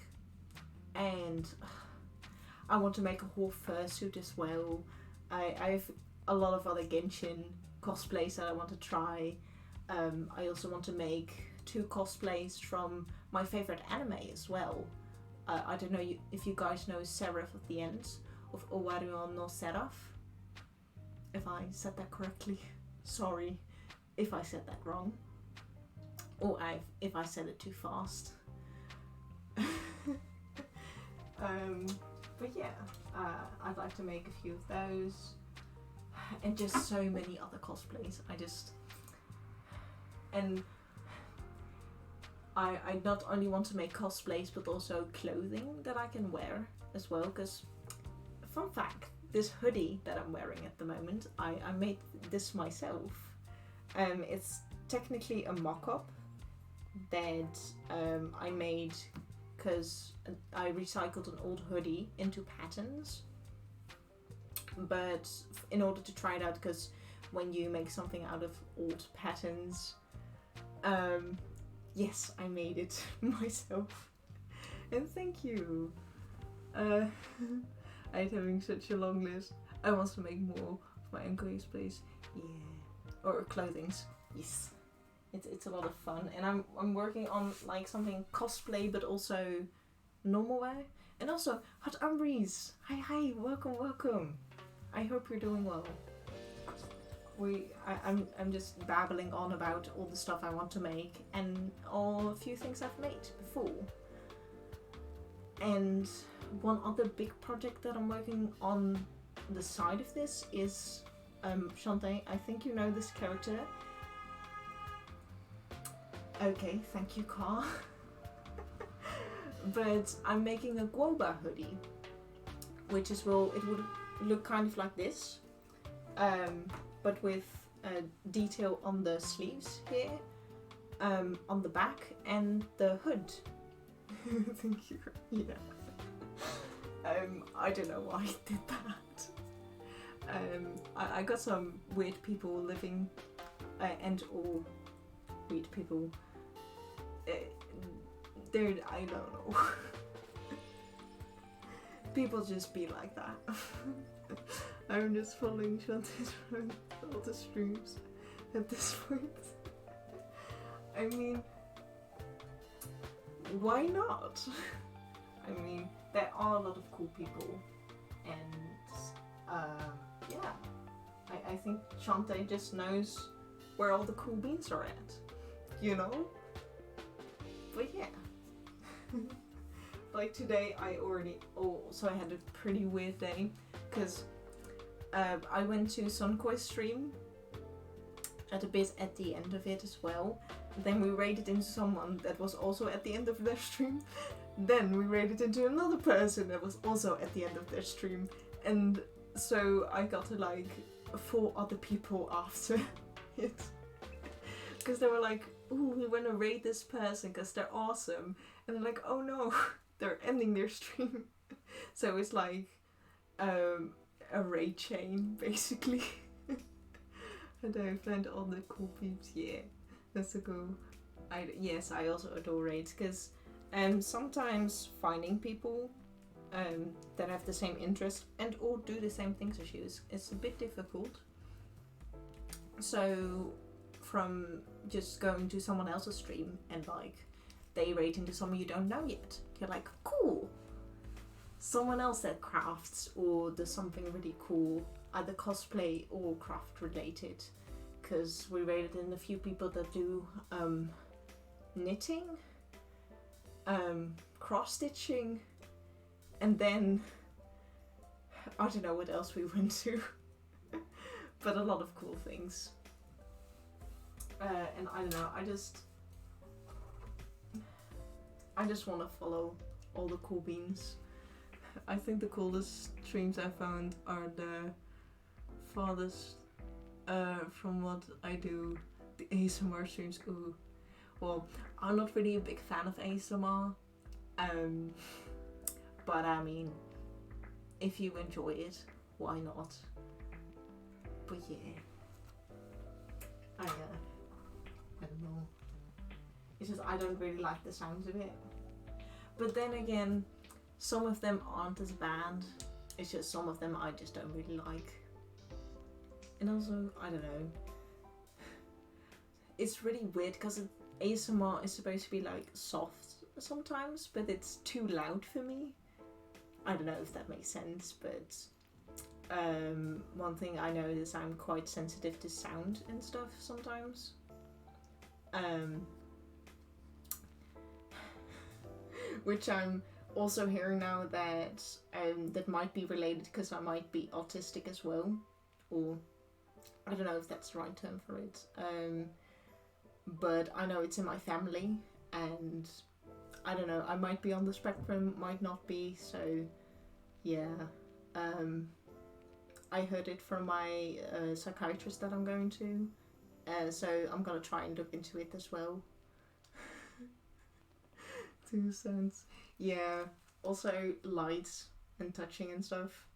And I want to make a wolf fursuit as well. I have a lot of other Genshin cosplays that I want to try. I also want to make 2 cosplays from my favorite anime as well. I don't know if you guys know Seraph of the Ends of Owaru no Seraph. If I said that correctly. Sorry if I said that wrong. Or if I said it too fast. But yeah, I'd like to make a few of those. And just so many other cosplays. I not only want to make cosplays but also clothing that I can wear as well, because fun fact, this hoodie that I'm wearing at the moment, I made this myself. It's technically a mock-up that I made because I recycled an old hoodie into patterns. But in order to try it out, because when you make something out of old patterns, yes, I made it myself. And thank you. I'm having such a long list. I want to make more of my own cosplays. Yeah. Or clothings. Yes. It's a lot of fun. And I'm working on like something cosplay but also normal wear. And also, Hot Umbries! Hi, welcome. I hope you're doing well. I'm just babbling on about all the stuff I want to make and a few things I've made before. And one other big project that I'm working on the side of this is Shantae, I think you know this character. Okay, thank you, Car. But I'm making a Guoba hoodie, which is, well, it would look kind of like this, but with detail on the sleeves here, on the back, and the hood. Thank you. Yeah. I don't know why I did that. I got some weird people living, and/or weird people. I don't know. People just be like that. I'm just following Shantae's around all the streams at this point. I mean, why not? I mean, there are a lot of cool people, and yeah, I think Shantae just knows where all the cool beans are at, you know? But yeah. Like today I had a pretty weird day, because I went to Sunkoi's stream at a bit at the end of it as well. Then we raided into someone that was also at the end of their stream. Then we raided into another person that was also at the end of their stream. And so I got to like 4 other people after it. Because they were like, ooh, we want to raid this person because they're awesome. And I'm like, oh no, they're ending their stream. So it's like a raid chain, basically. And I find all the cool peeps. Yeah, that's a go. Yes, I also adore raids, because sometimes finding people that have the same interest and or do the same things as you is a bit difficult. So from just going to someone else's stream and like they raid into someone you don't know yet, you're like, cool, someone else that crafts or does something really cool, either cosplay or craft related, because we raided in a few people that do knitting, cross stitching, and then I don't know what else we went to, but a lot of cool things. And I don't know, I just want to follow all the cool beans. I think the coolest streams I found are the farthest from what I do, the ASMR streams. Ooh, well, I'm not really a big fan of ASMR, but I mean, if you enjoy it, why not? But yeah, I don't know. It's just I don't really like the sounds of it. But then again, some of them aren't as bad. It's just some of them I just don't really like. And also, I don't know. It's really weird because ASMR is supposed to be like soft sometimes, but it's too loud for me. I don't know if that makes sense, but one thing I know is I'm quite sensitive to sound and stuff sometimes. Which I'm also hearing now that that might be related because I might be autistic as well, or I don't know if that's the right term for it. But I know it's in my family, and I don't know, I might be on the spectrum, might not be, so yeah. I heard it from my psychiatrist that I'm going to, so I'm gonna try and look into it as well. 2 cents. Yeah, also lights and touching and stuff.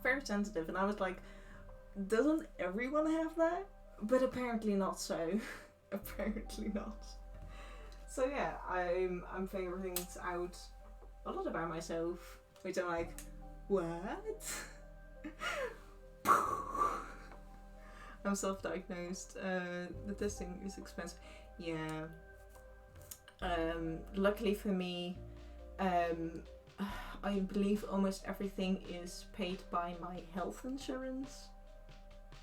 Very sensitive, and I was like, doesn't everyone have that? But apparently not so. Apparently not. So yeah, I'm figuring things out a lot about myself, which I'm like, what? I'm self-diagnosed. The testing is expensive. Yeah. Luckily for me, I believe almost everything is paid by my health insurance,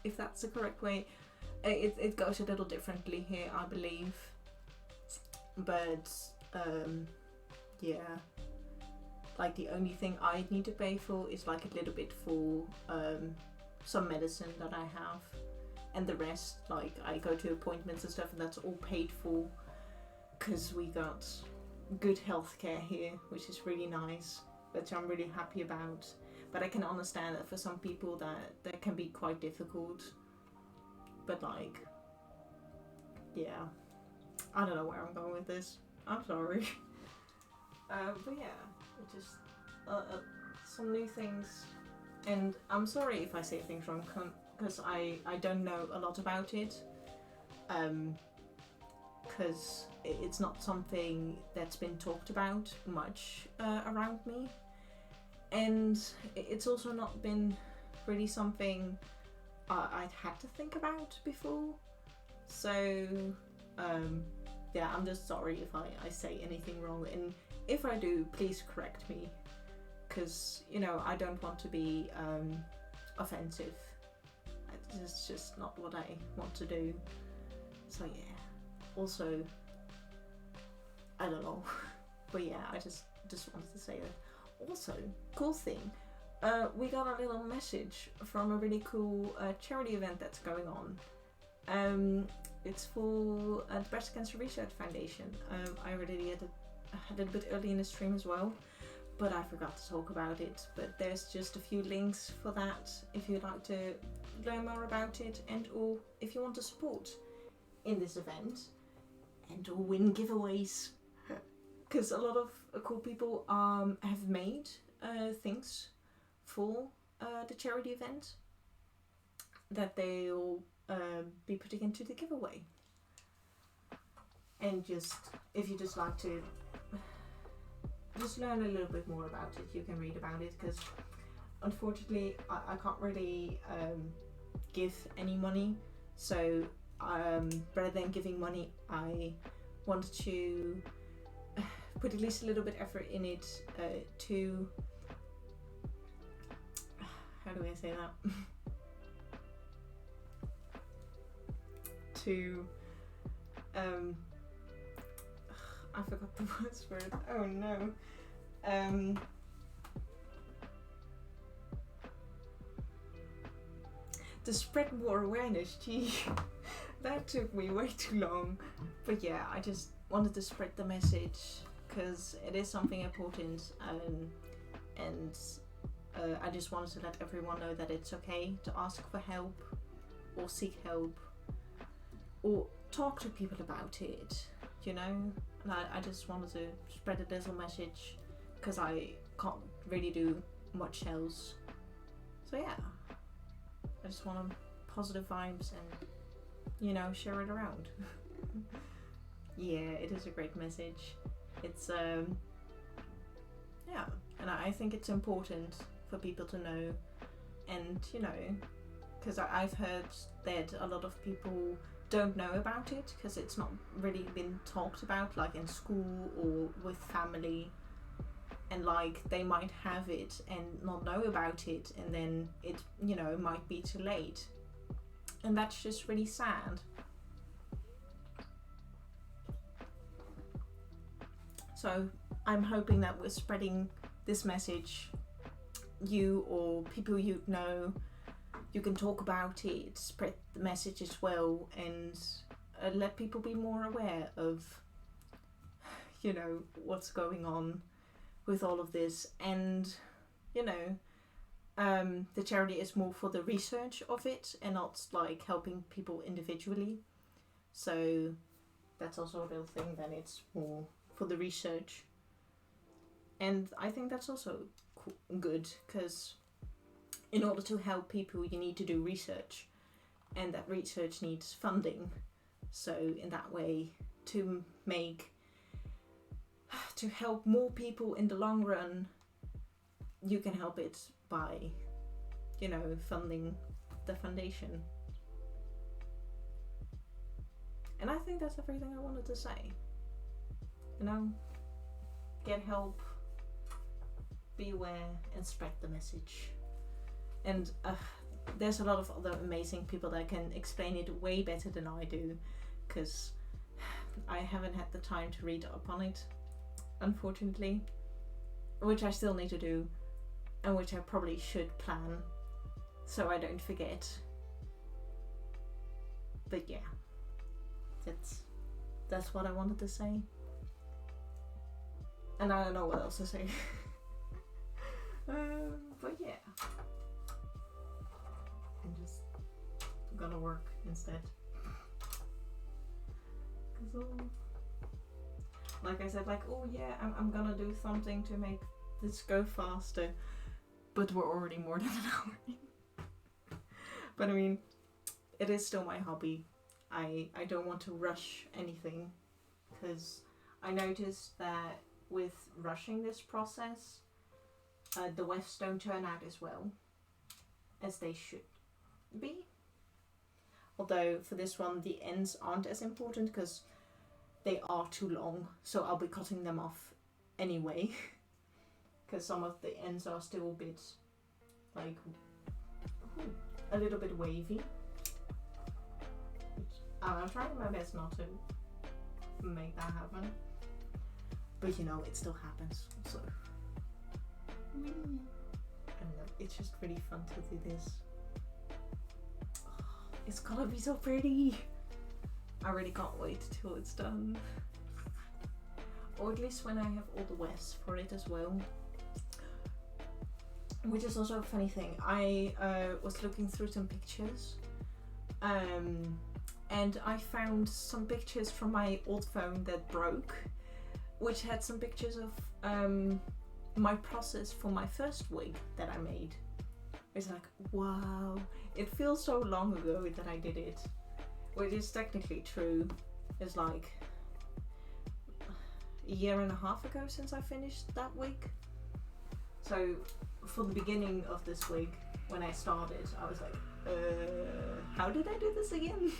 if that's the correct way. It goes a little differently here, I believe, but yeah, like the only thing I need to pay for is like a little bit for some medicine that I have, and the rest, like I go to appointments and stuff, and that's all paid for because we got good healthcare here, which is really nice, which I'm really happy about. But I can understand that for some people that can be quite difficult. But like, yeah, I don't know where I'm going with this. I'm sorry. But yeah, it just some new things, and I'm sorry if I say things wrong because I don't know a lot about it. Because it's not something that's been talked about much around me, and it's also not been really something I'd had to think about before. So yeah, I'm just sorry if I say anything wrong, and if I do, please correct me, because you know, I don't want to be offensive. It's just not what I want to do. So yeah. Also, I don't know, but yeah, I just wanted to say that. Also, cool thing, we got a little message from a really cool charity event that's going on. It's for the Breast Cancer Research Foundation. I already did it a little bit early in the stream as well, but I forgot to talk about it. But there's just a few links for that if you'd like to learn more about it, and or if you want to support in this event and or win giveaways, because a lot of cool people have made things for the charity event that they'll be putting into the giveaway. And just if you just like to just learn a little bit more about it, you can read about it, because unfortunately I can't really give any money, so rather than giving money, I wanted to put at least a little bit effort in it to, how do I say that? To I forgot the words for it. Oh no. To spread more awareness. Gee, that took me way too long. But yeah, I just wanted to spread the message because it is something important, and I just wanted to let everyone know that it's okay to ask for help or seek help or talk to people about it, you know. And I just wanted to spread a little message because I can't really do much else. So yeah, I just want positive vibes and, you know, share it around. Yeah, it is a great message. It's yeah, and I think it's important for people to know, and you know, because I've heard that a lot of people don't know about it because it's not really been talked about, like in school or with family, and like they might have it and not know about it, and then it, you know, might be too late, and that's just really sad. So I'm hoping that we're spreading this message. You or people you know, you can talk about it, spread the message as well, and let people be more aware of, you know, what's going on with all of this. And, you know, the charity is more for the research of it and not like helping people individually. So that's also a real thing, then it's more for the research. And I think that's also good, because in order to help people you need to do research, and that research needs funding. So in that way, to help more people in the long run, you can help it by, you know, funding the foundation. And I think that's everything I wanted to say. You know, get help, be aware, and spread the message. And there's a lot of other amazing people that can explain it way better than I do, because I haven't had the time to read up on it, unfortunately, which I still need to do, and which I probably should plan so I don't forget. But yeah, that's what I wanted to say. And I don't know what else to say. But yeah, I'm just gonna work instead. Cause like I said, like, oh yeah, I'm gonna do something to make this go faster, but we're already more than an hour in. But I mean, it is still my hobby. I don't want to rush anything, because I noticed that with rushing this process, the wefts don't turn out as well as they should be. Although for this one the ends aren't as important because they are too long, so I'll be cutting them off anyway, because some of the ends are still a bit like a little bit wavy. I'm trying my best not to make that happen, but you know, it still happens, so I don't know, it's just really fun to do this. Oh, it's gonna be so pretty. I really can't wait till it's done, or at least when I have all the wefts for it as well. Which is also a funny thing. I was looking through some pictures, and I found some pictures from my old phone that broke, which had some pictures of my process for my first wig that I made. It's like, wow, it feels so long ago that I did it, which is technically true. It's like a year and a half ago since I finished that wig. So for the beginning of this wig, when I started, I was like, how did I do this again?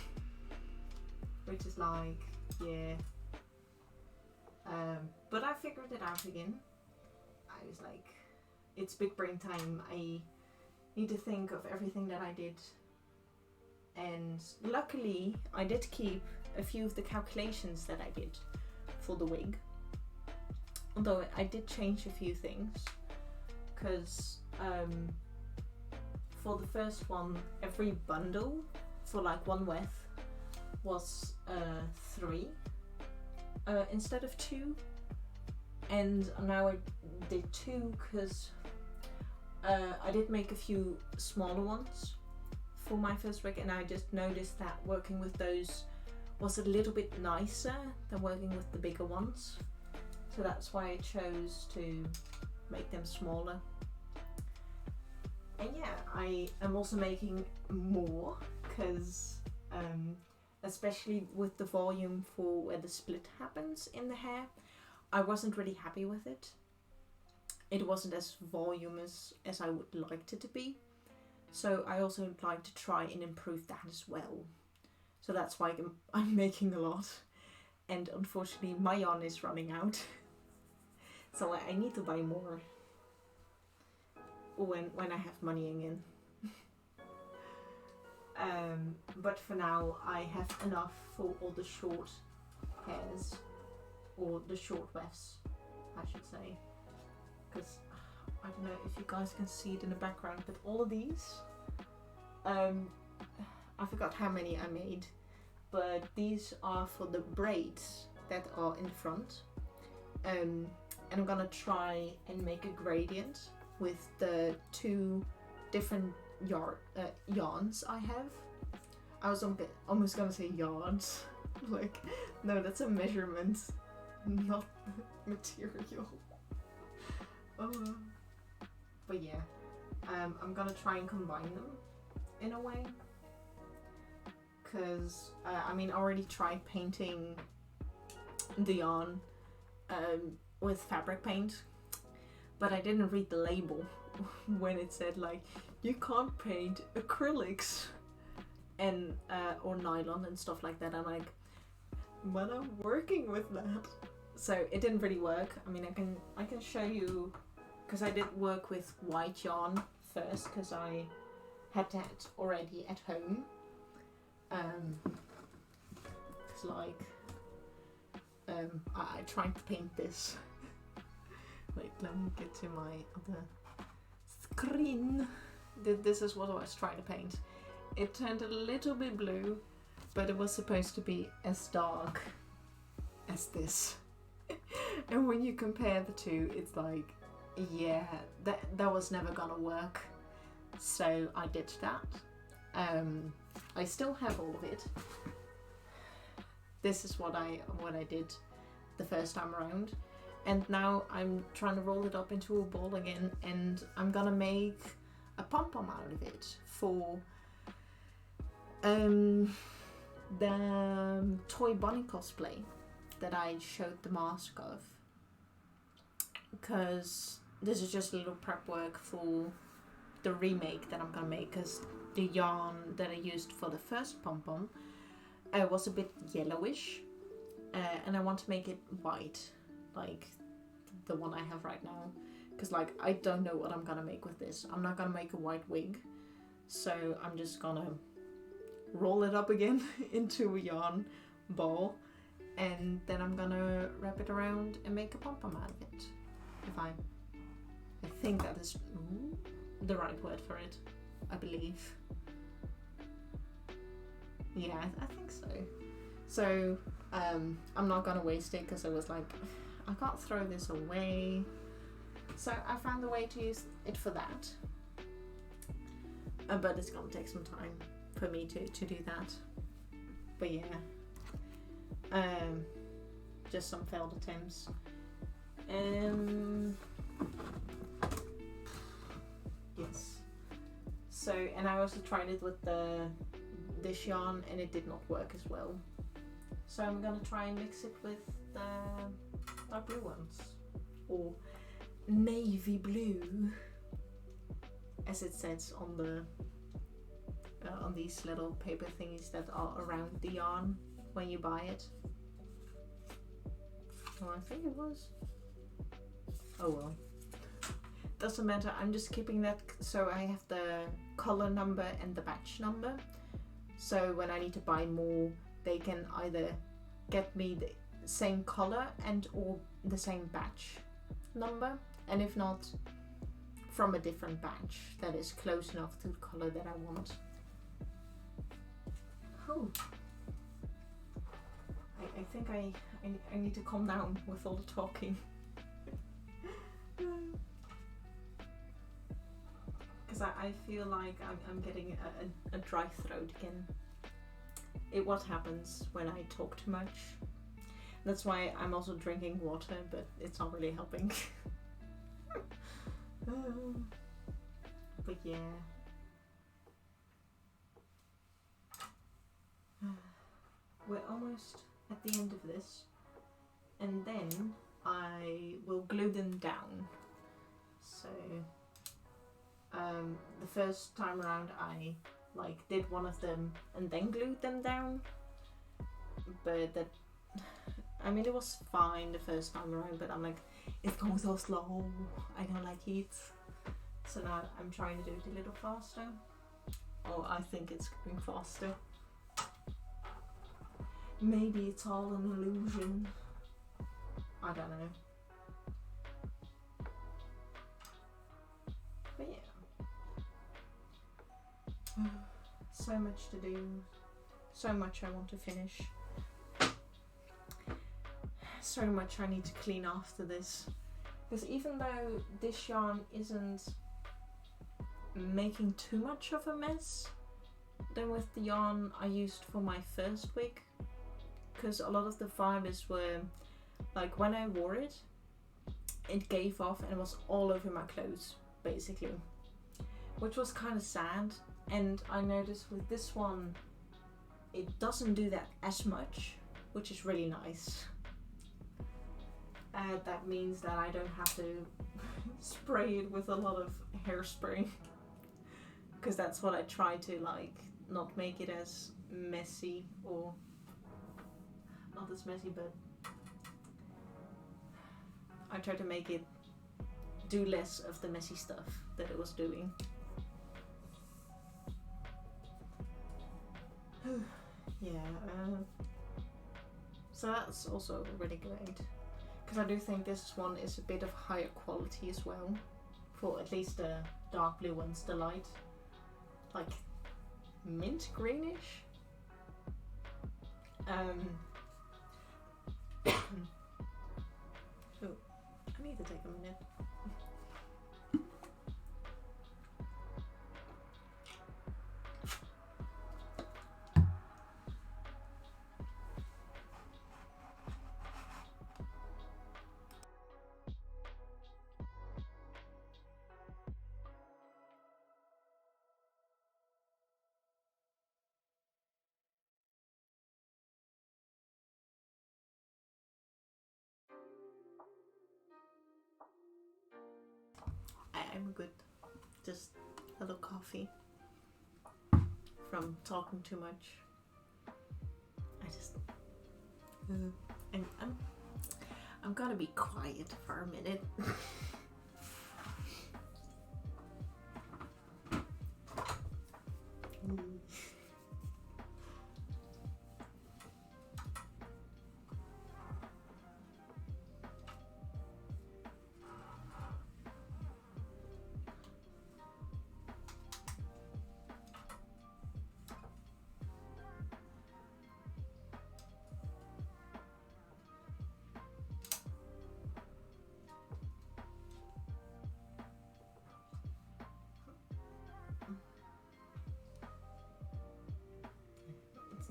Which is like, yeah. But I figured it out again. I was like, it's big brain time. I need to think of everything that I did. And luckily, I did keep a few of the calculations that I did for the wig. Although I did change a few things, because for the first one, every bundle for like one weft was 3 instead of 2, and now I did 2 because I did make a few smaller ones for my first wig, and I just noticed that working with those was a little bit nicer than working with the bigger ones, so that's why I chose to make them smaller. And yeah, I am also making more because especially with the volume for where the split happens in the hair, I wasn't really happy with it. It wasn't as voluminous as I would like it to be. So I also would like to try and improve that as well. So that's why I'm making a lot. And unfortunately my yarn is running out. So I need to buy more when I have money again. But for now I have enough for all the short hairs, or the short wefts I should say, because I don't know if you guys can see it in the background, but all of these, I forgot how many I made, but these are for the braids that are in front, and I'm gonna try and make a gradient with the 2 different yarns I have. I was almost gonna say yards. Like, no, that's a measurement, not material. But yeah, I'm gonna try and combine them in a way. Because, I mean, I already tried painting the yarn with fabric paint, but I didn't read the label when it said like, you can't paint acrylics and or nylon and stuff like that. I'm like, but I'm working with that. So it didn't really work. I mean, I can show you, because I did work with white yarn first, because I had that already at home. It's like I tried to paint this. Wait, let me get to my other screen. This is what I was trying to paint. It turned a little bit blue, but it was supposed to be as dark as this. And when you compare the two, it's like, yeah, that was never gonna work. So I did that. I still have all of it. This is what I did the first time around. And now I'm trying to roll it up into a ball again, and I'm gonna make a pom-pom out of it for the toy bunny cosplay that I showed the mask of. Because this is just a little prep work for the remake that I'm gonna make, because the yarn that I used for the first pom-pom was a bit yellowish, and I want to make it white, like the one I have right now, because like I don't know what I'm gonna make with this. I'm not gonna make a white wig, so I'm just gonna roll it up again into a yarn ball, and then I'm gonna wrap it around and make a pom-pom out of it. I think that is the right word for it, I believe. Yeah, I think so. So I'm not gonna waste it, because I was like, I can't throw this away. So I found a way to use it for that. But it's gonna take some time for me to do that. But yeah, just some failed attempts. Yes. So, and I also tried it with this yarn, and it did not work as well. So I'm gonna try and mix it with the dark blue ones, or navy blue, as it says on the on these little paper thingies that are around the yarn when you buy it. Oh, I think it was. Oh well. Doesn't matter, I'm just keeping that so I have the color number and the batch number. So when I need to buy more, they can either get me same color and or the same batch number, and if not, from a different batch that is close enough to the color that I want. Oh. I think I need to calm down with all the talking. Because I feel like I'm getting a dry throat again. What happens when I talk too much. That's why I'm also drinking water, but it's not really helping. But yeah. We're almost at the end of this, and then I will glue them down. So the first time around I like did one of them and then glued them down, but that, I mean, it was fine the first time around, but I'm like, it's going so slow, I don't like it. So now I'm trying to do it a little faster. Or I think it's going faster. Maybe it's all an illusion. I don't know. But yeah. So much to do. So much I want to finish. So much I need to clean after this. Because even though this yarn isn't making too much of a mess than with the yarn I used for my first wig, because a lot of the fibers were, like, when I wore it, it gave off and it was all over my clothes, basically, which was kind of sad. And I noticed with this one, it doesn't do that as much, which is really nice. That means that I don't have to spray it with a lot of hairspray, because that's what I try to, like, not make it as messy, or not as messy, but I try to make it do less of the messy stuff that it was doing. Yeah, so that's also really great, because I do think this one is a bit of higher quality as well, for at least the dark blue ones, the light, like mint greenish. Oh, I need to take a minute. I'm good. Just a little coffee from talking too much. I just and I'm gonna be quiet for a minute.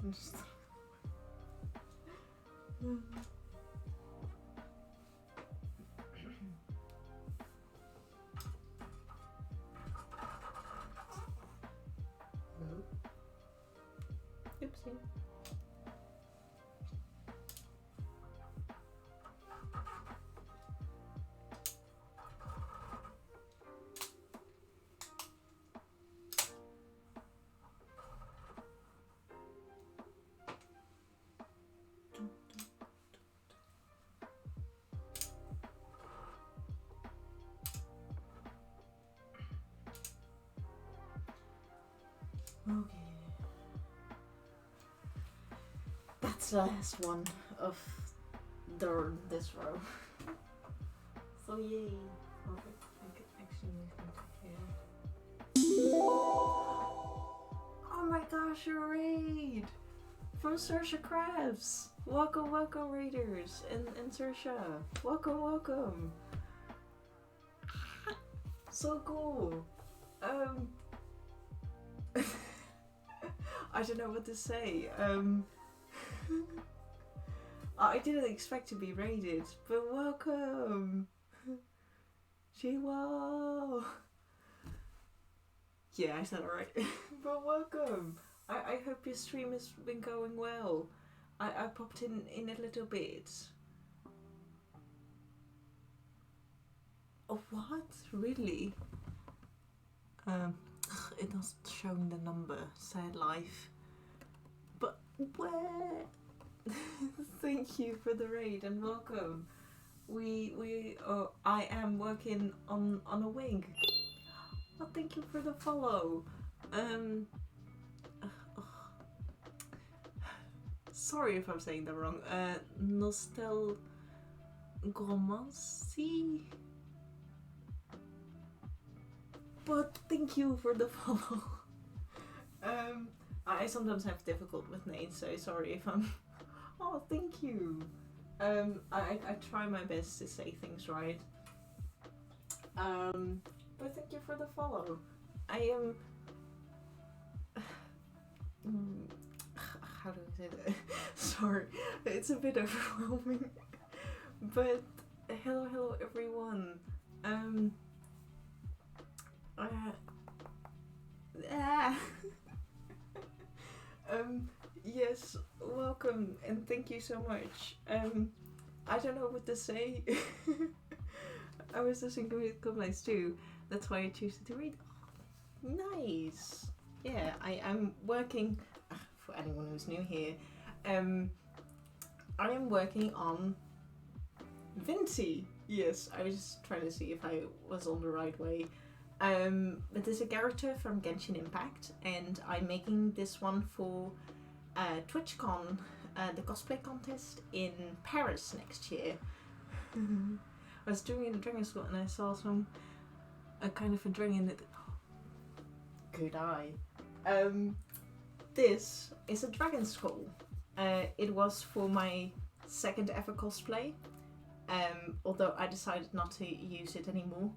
Just oopsie. Okay. That's the last one of this row. So yay. Perfect. I could actually move them to here. Oh my gosh, a raid! From Saoirse Krabs! Welcome, welcome raiders! And Saoirse! Welcome, welcome! So cool! I don't know what to say. I didn't expect to be raided, but welcome! Chihuahua! Yeah, I said it right. But welcome! I hope your stream has been going well. I popped in a little bit. Oh, what? Really? It not showing the number. Sad life. But where? Thank you for the raid and welcome. I am working on a wing. Oh, thank you for the follow. Sorry if I'm saying that wrong. Nostalgomancy? But thank you for the follow. I sometimes have difficult with names, so sorry if I'm... Oh, thank you. I try my best to say things right. But thank you for the follow. I am... How do I say that? Sorry, it's a bit overwhelming. But hello everyone. Yes, welcome and thank you so much. I don't know what to say. I was listening to complaints too. That's why I choose to read. Oh, nice. Yeah, I'm working. For anyone who's new here, I am working on Vinci. Yes, I was just trying to see if I was on the right way. But there's a character from Genshin Impact, and I'm making this one for TwitchCon, the cosplay contest in Paris next year. I was doing it in Dragon School and I saw a kind of a dragon that... Good eye. This is a Dragon Skull. It was for my second ever cosplay, although I decided not to use it anymore.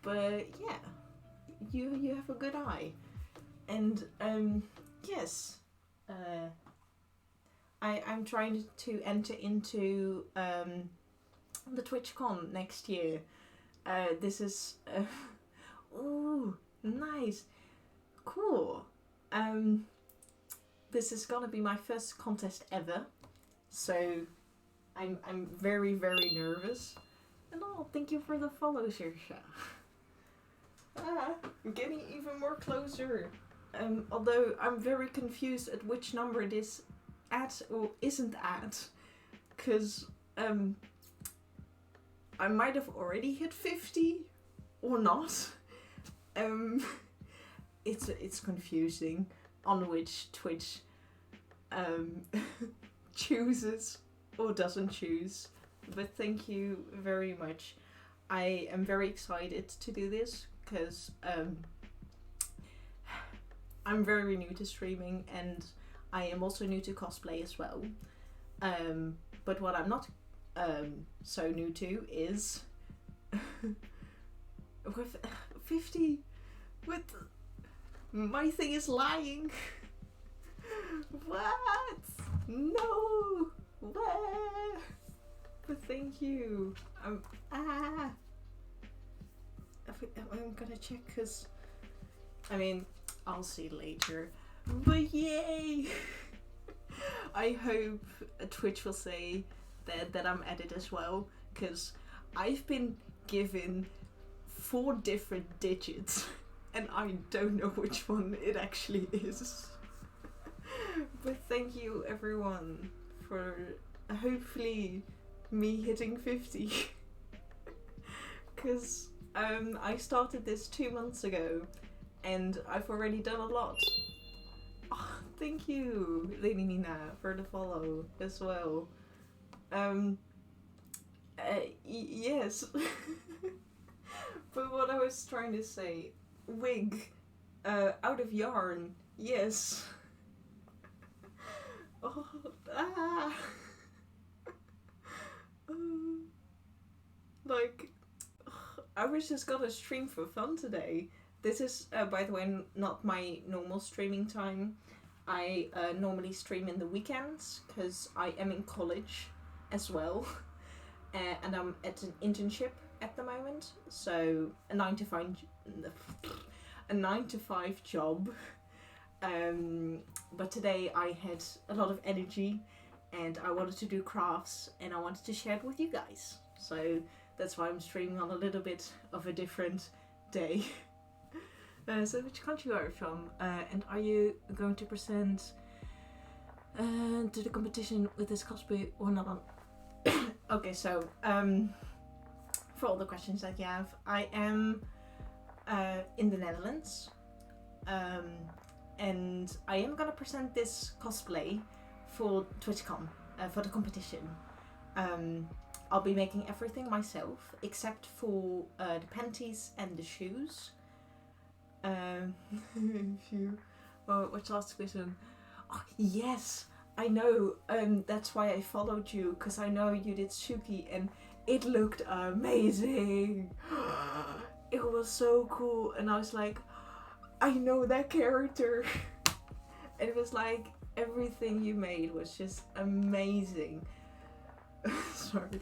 But yeah, you have a good eye. And yes, I'm trying to enter into the TwitchCon next year. This is... ooh, nice. Cool. This is gonna be my first contest ever, so I'm very nervous. And oh, thank you for the follow, Saoirse. I'm getting even more closer. Although I'm very confused at which number it is at or isn't at, cause I might have already hit 50 or not. It's confusing on which Twitch chooses or doesn't choose. But thank you very much. I am very excited to do this because I'm very new to streaming and I am also new to cosplay as well. But what I'm not so new to is with 50 with my thing is lying. What? No. Where? But thank you. I'm gonna check because I mean I'll see later. But yay! I hope Twitch will say that I'm at it as well, because I've been given 4 different digits and I don't know which one it actually is. But thank you everyone for hopefully me hitting 50. Because I started this 2 months ago and I've already done a lot. Oh, thank you, Lady Nina, for the follow as well. Yes. But what I was trying to say, wig, out of yarn, yes. Oh, ah. Like, I was just gonna stream for fun today. This is, by the way, not my normal streaming time. I normally stream in the weekends because I am in college as well, and I'm at an internship at the moment. So a 9 to 5 job. But today I had a lot of energy, and I wanted to do crafts, and I wanted to share it with you guys. So that's why I'm streaming on a little bit of a different day. So which country are you from? And are you going to present to the competition with this cosplay or not? Okay, so for all the questions that you have, I am in the Netherlands. And I am gonna present this cosplay for TwitchCon, for the competition. I'll be making everything myself, except for the panties and the shoes. What's last question? Oh, yes, I know. That's why I followed you, because I know you did Shuki, and it looked amazing. It was so cool, and I was like, I know that character. And it was like everything you made was just amazing. Sorry,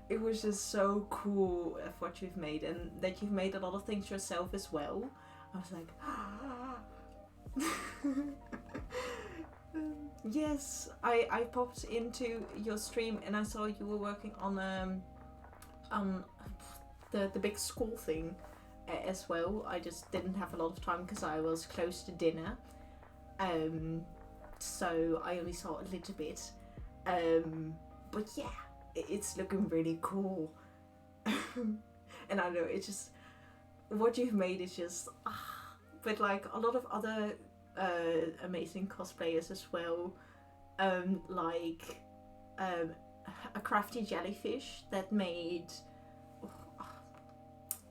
it was just so cool of what you've made, and that you've made a lot of things yourself as well. I was like, yes, I popped into your stream and I saw you were working on the big school thing as well. I just didn't have a lot of time because I was close to dinner, so I only saw a little bit. But yeah, it's looking really cool. And I know it's just what you've made is just but like a lot of other amazing cosplayers as well, like a crafty jellyfish that made,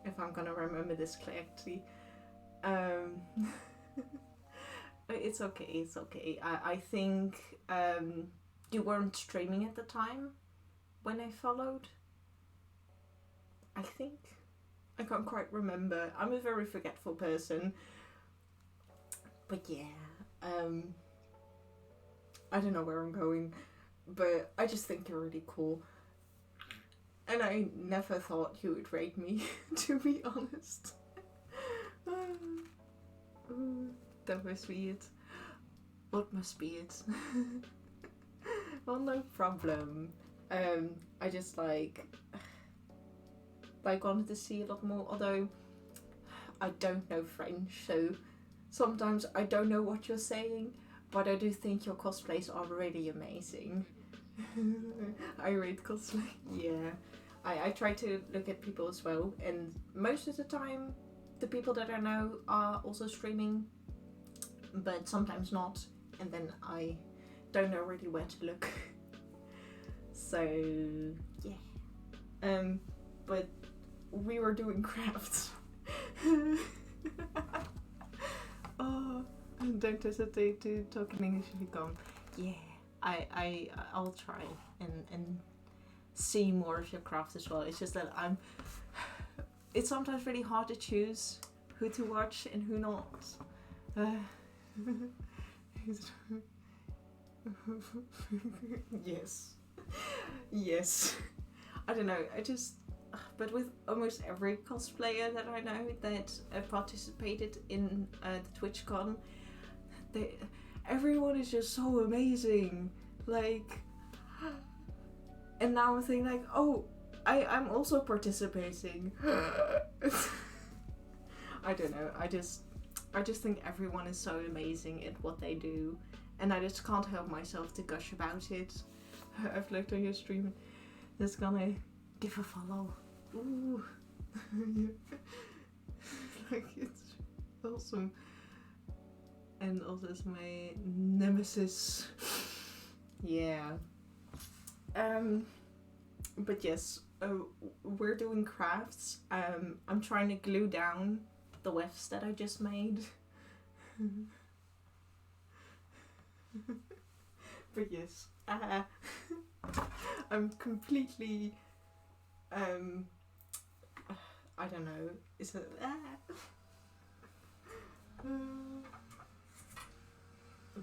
if I'm gonna remember this correctly, it's okay. I think you weren't streaming at the time when I followed. I think. I can't quite remember. I'm a very forgetful person. But yeah, I don't know where I'm going, but I just think you're really cool. And I never thought you would rate me, to be honest. That must be it. What must be it? Well, no problem. I just like wanted to see a lot more, although I don't know French, so sometimes I don't know what you're saying, but I do think your cosplays are really amazing. I read cosplay. Yeah. I try to look at people as well, and most of the time the people that I know are also streaming, but sometimes not, and then I don't know really where to look. So yeah. But we were doing crafts. Oh, don't hesitate to talk in English if you can. Yeah, I'll try and see more of your craft as well. It's just that it's sometimes really hard to choose who to watch and who not. Yes. I don't know. But with almost every cosplayer that I know that participated in the TwitchCon, everyone is just so amazing. Like, and now I'm thinking like, oh, I'm also participating. I don't know. I just think everyone is so amazing at what they do, and I just can't help myself to gush about it. I've looked on your stream. Just gonna give a follow. Ooh. Like, it's awesome. And also it's my nemesis. Yeah. But yes, we're doing crafts. I'm trying to glue down the wefts that I just made. But yes, I'm completely, I don't know, is it,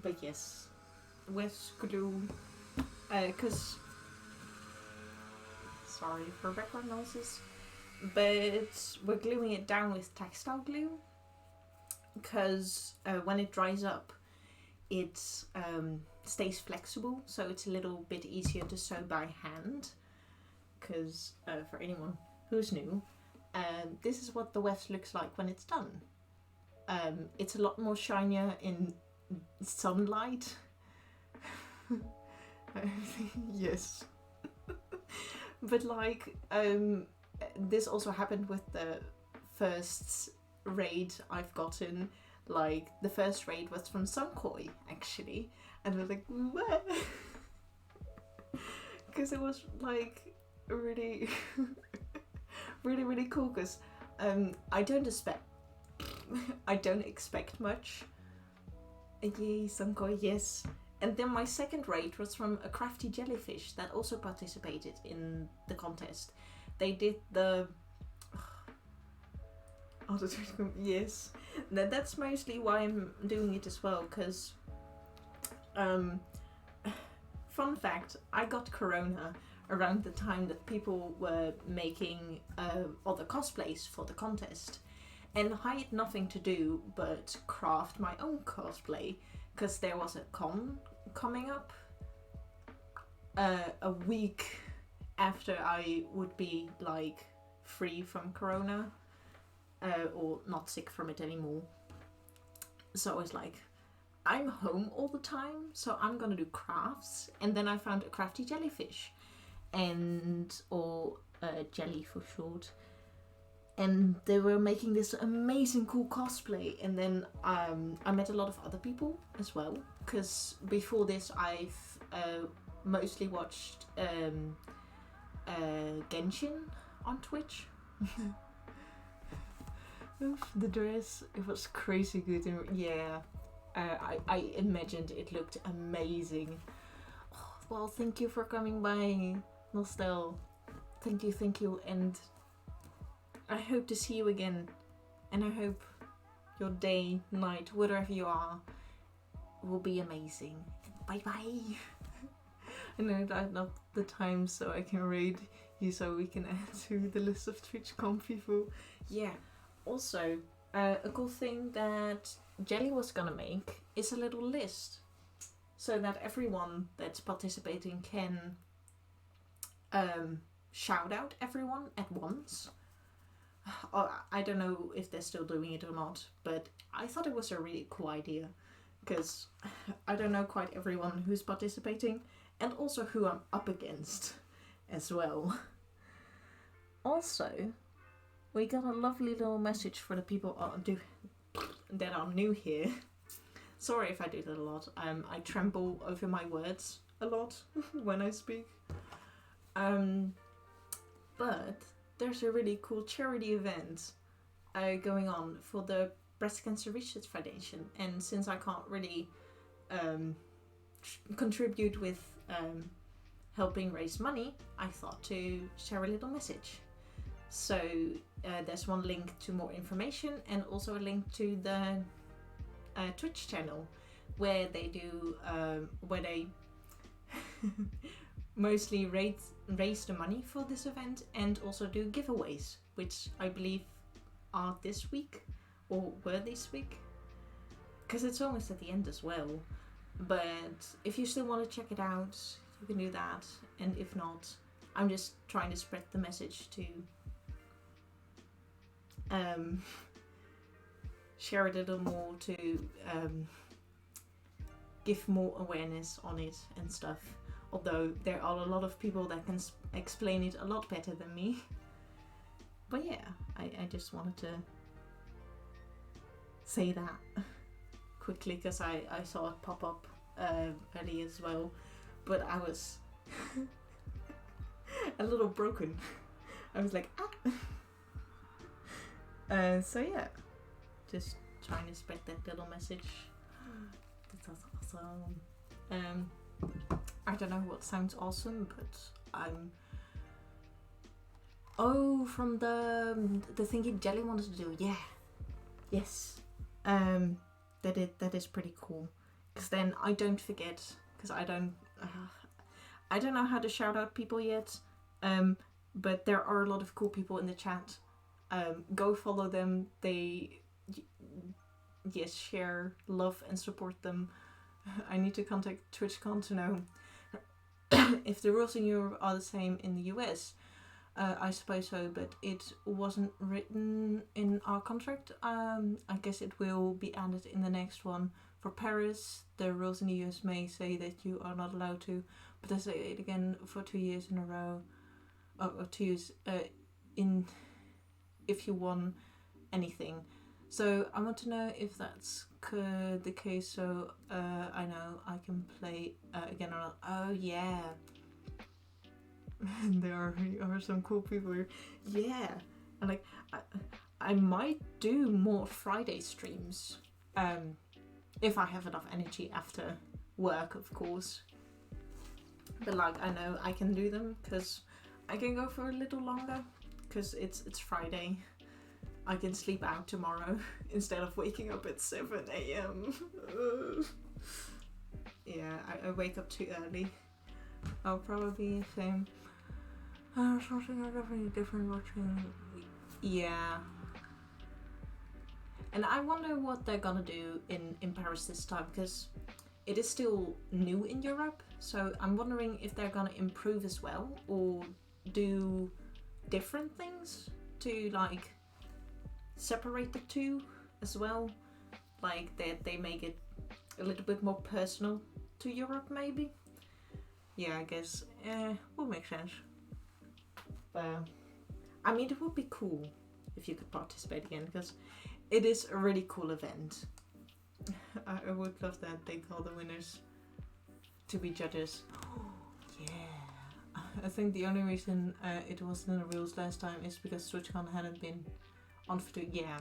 but yes, with glue, cause, sorry for background noises, but we're gluing it down with textile glue, because when it dries up, it stays flexible, so it's a little bit easier to sew by hand. Because for anyone who's new, this is what the weft looks like when it's done. It's a lot more shinier in sunlight. Yes. But like, this also happened with the first raid I've gotten. Like, the first raid was from Sunkoi, actually. And I was like, what? Because it was like really, really cool. Because I don't expect much. Yay, Sunkoi, yes. And then my second raid was from a crafty jellyfish that also participated in the contest. They did the... Oh, yes. That's mostly why I'm doing it as well, because... fun fact, I got corona around the time that people were making other cosplays for the contest. And I had nothing to do but craft my own cosplay, because there was a con coming up a week after I would be like free from corona, or not sick from it anymore. So I was like, I'm home all the time, so I'm gonna do crafts. And then I found a crafty jellyfish, or jelly for short. And they were making this amazing cool cosplay. And then I met a lot of other people as well, because before this I've mostly watched Genshin on Twitch. The dress, it was crazy good. Yeah, I imagined it looked amazing. Oh, well, thank you for coming by, Nostel. Thank you, and I hope to see you again, and I hope your day, night, whatever you are, will be amazing. Bye bye. I know that's not the time, so I can raid you so we can add to the list of TwitchCon people. Yeah. Also, a cool thing that Jelly was gonna make is a little list, so that everyone that's participating can shout out everyone at once. I don't know if they're still doing it or not, but I thought it was a really cool idea, because I don't know quite everyone who's participating, and also who I'm up against as well. Also, we got a lovely little message for the people that are new here. Sorry if I do that a lot. I tremble over my words a lot when I speak. But there's a really cool charity event going on for the Breast Cancer Research Foundation, and since I can't really contribute with helping raise money, I thought to share a little message. So there's one link to more information, and also a link to the Twitch channel where they do where they mostly raise the money for this event, and also do giveaways, which I believe are this week, or were this week, because it's almost at the end as well. But if you still want to check it out, you can do that, and if not, I'm just trying to spread the message to share it a little more, to give more awareness on it and stuff. Although there are a lot of people that can explain it a lot better than me. But yeah, I just wanted to say that quickly, because I saw it pop up earlier as well. But I was a little broken. I was like, ah. So yeah, just trying to spread that little message. That's awesome. I don't know what sounds awesome, but I'm. Oh, from the thingy Jelly wanted to do, yeah, yes. That is pretty cool, because then I don't forget, because I don't know how to shout out people yet. But there are a lot of cool people in the chat. Go follow them. They, yes, share, love, and support them. I need to contact TwitchCon to know if the rules in Europe are the same in the US. I suppose so, but it wasn't written in our contract. I guess it will be added in the next one. For Paris, the rules in the US may say that you are not allowed to, but they say it again for 2 years in a row. Or 2 years if you won anything. So I want to know if that's the case, so I know I can play again or not. Oh yeah. There are some cool people here. Yeah. And like I might do more Friday streams. If I have enough energy after work, of course. But like I know I can do them because I can go for a little longer because it's Friday. I can sleep out tomorrow instead of waking up at 7 a.m. Yeah, I wake up too early. I'll probably same. Something definitely different watching. Yeah. And I wonder what they're gonna do in Paris this time, because it is still new in Europe. So I'm wondering if they're gonna improve as well or do different things to like separate the two as well. Like they make it a little bit more personal to Europe maybe. Yeah, I guess will make sense. But I mean, it would be cool if you could participate again, because it is a really cool event. I would love that they call the winners to be judges. Yeah. I think the only reason it wasn't in the rules last time is because TwitchCon hadn't been on for 2. Yeah.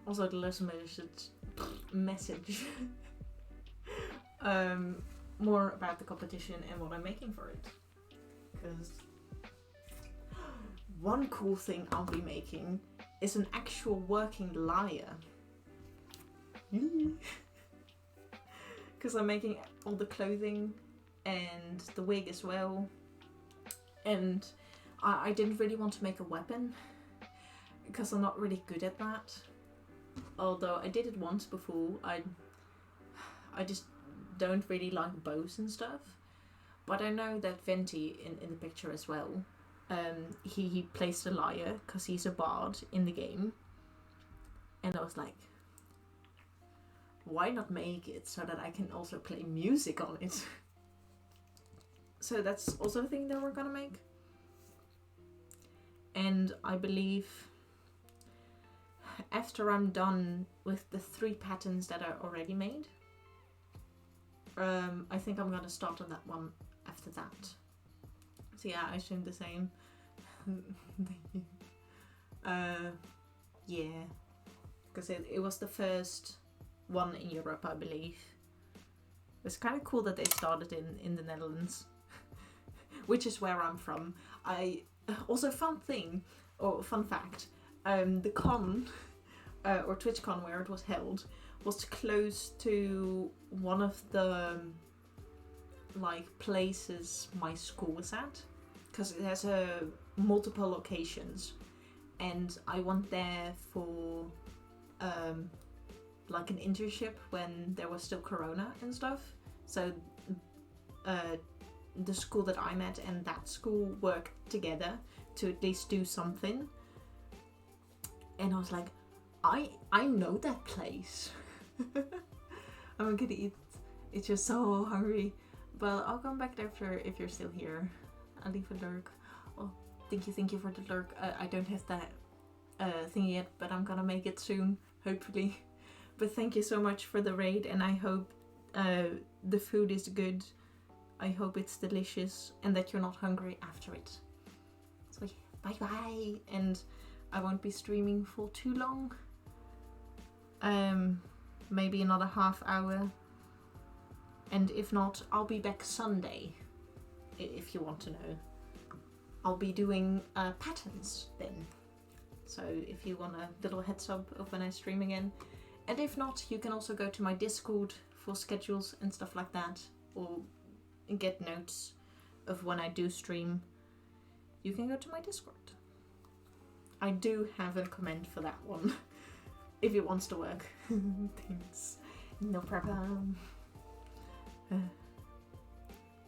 Also, the lesson message. More about the competition and what I'm making for it. Because one cool thing I'll be making is an actual working lyre. Because I'm making all the clothing and the wig as well. And I didn't really want to make a weapon because I'm not really good at that. Although I did it once before. I just don't really like bows and stuff. But I know that Venti in the picture as well, he plays the lyre because he's a bard in the game. And I was like, why not make it so that I can also play music on it? So that's also a thing that we're gonna make. And I believe after I'm done with the 3 patterns that are already made, I think I'm gonna start on that one after that. So yeah, I assume the same. Thank you. Yeah, because it was the first one in Europe, I believe. It's kind of cool that they started in the Netherlands, which is where I'm from. Also fun fact, the con or TwitchCon where it was held was close to one of the like places my school was at, because it has multiple locations, and I went there for like an internship when there was still Corona and stuff. So the school that I'm at and that school worked together to at least do something, and I was like, I know that place. I'm gonna eat. It's just so hungry. But I'll come back after if you're still here. I'll leave a lurk. Oh, thank you for the lurk. I don't have that thing yet, but I'm gonna make it soon, hopefully. But thank you so much for the raid, and I hope the food is good. I hope it's delicious and that you're not hungry after it. So yeah, bye bye, and I won't be streaming for too long. Maybe another half hour, and if not, I'll be back Sunday, if you want to know. I'll be doing patterns then, so if you want a little heads up of when I stream again. And if not, you can also go to my Discord for schedules and stuff like that, or get notes of when I do stream. You can go to my Discord. I do have a comment for that one, if it wants to work. Thanks. No problem.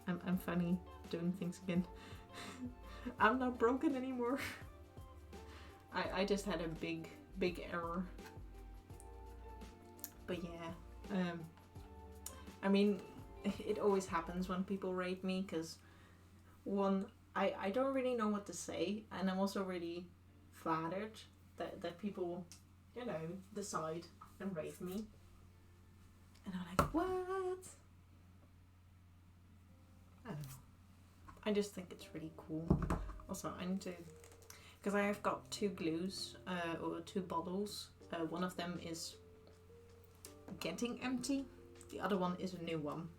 I'm funny doing things again. I'm not broken anymore. I just had a big error. But yeah, I mean, it always happens when people rate me, because one, I don't really know what to say, and I'm also really flattered that people, you know, decide and rate me. And I'm like, what? I don't know. I just think it's really cool. Also, I need to, because I have got 2 glues, or 2 bottles. One of them is getting empty. The other one is a new one.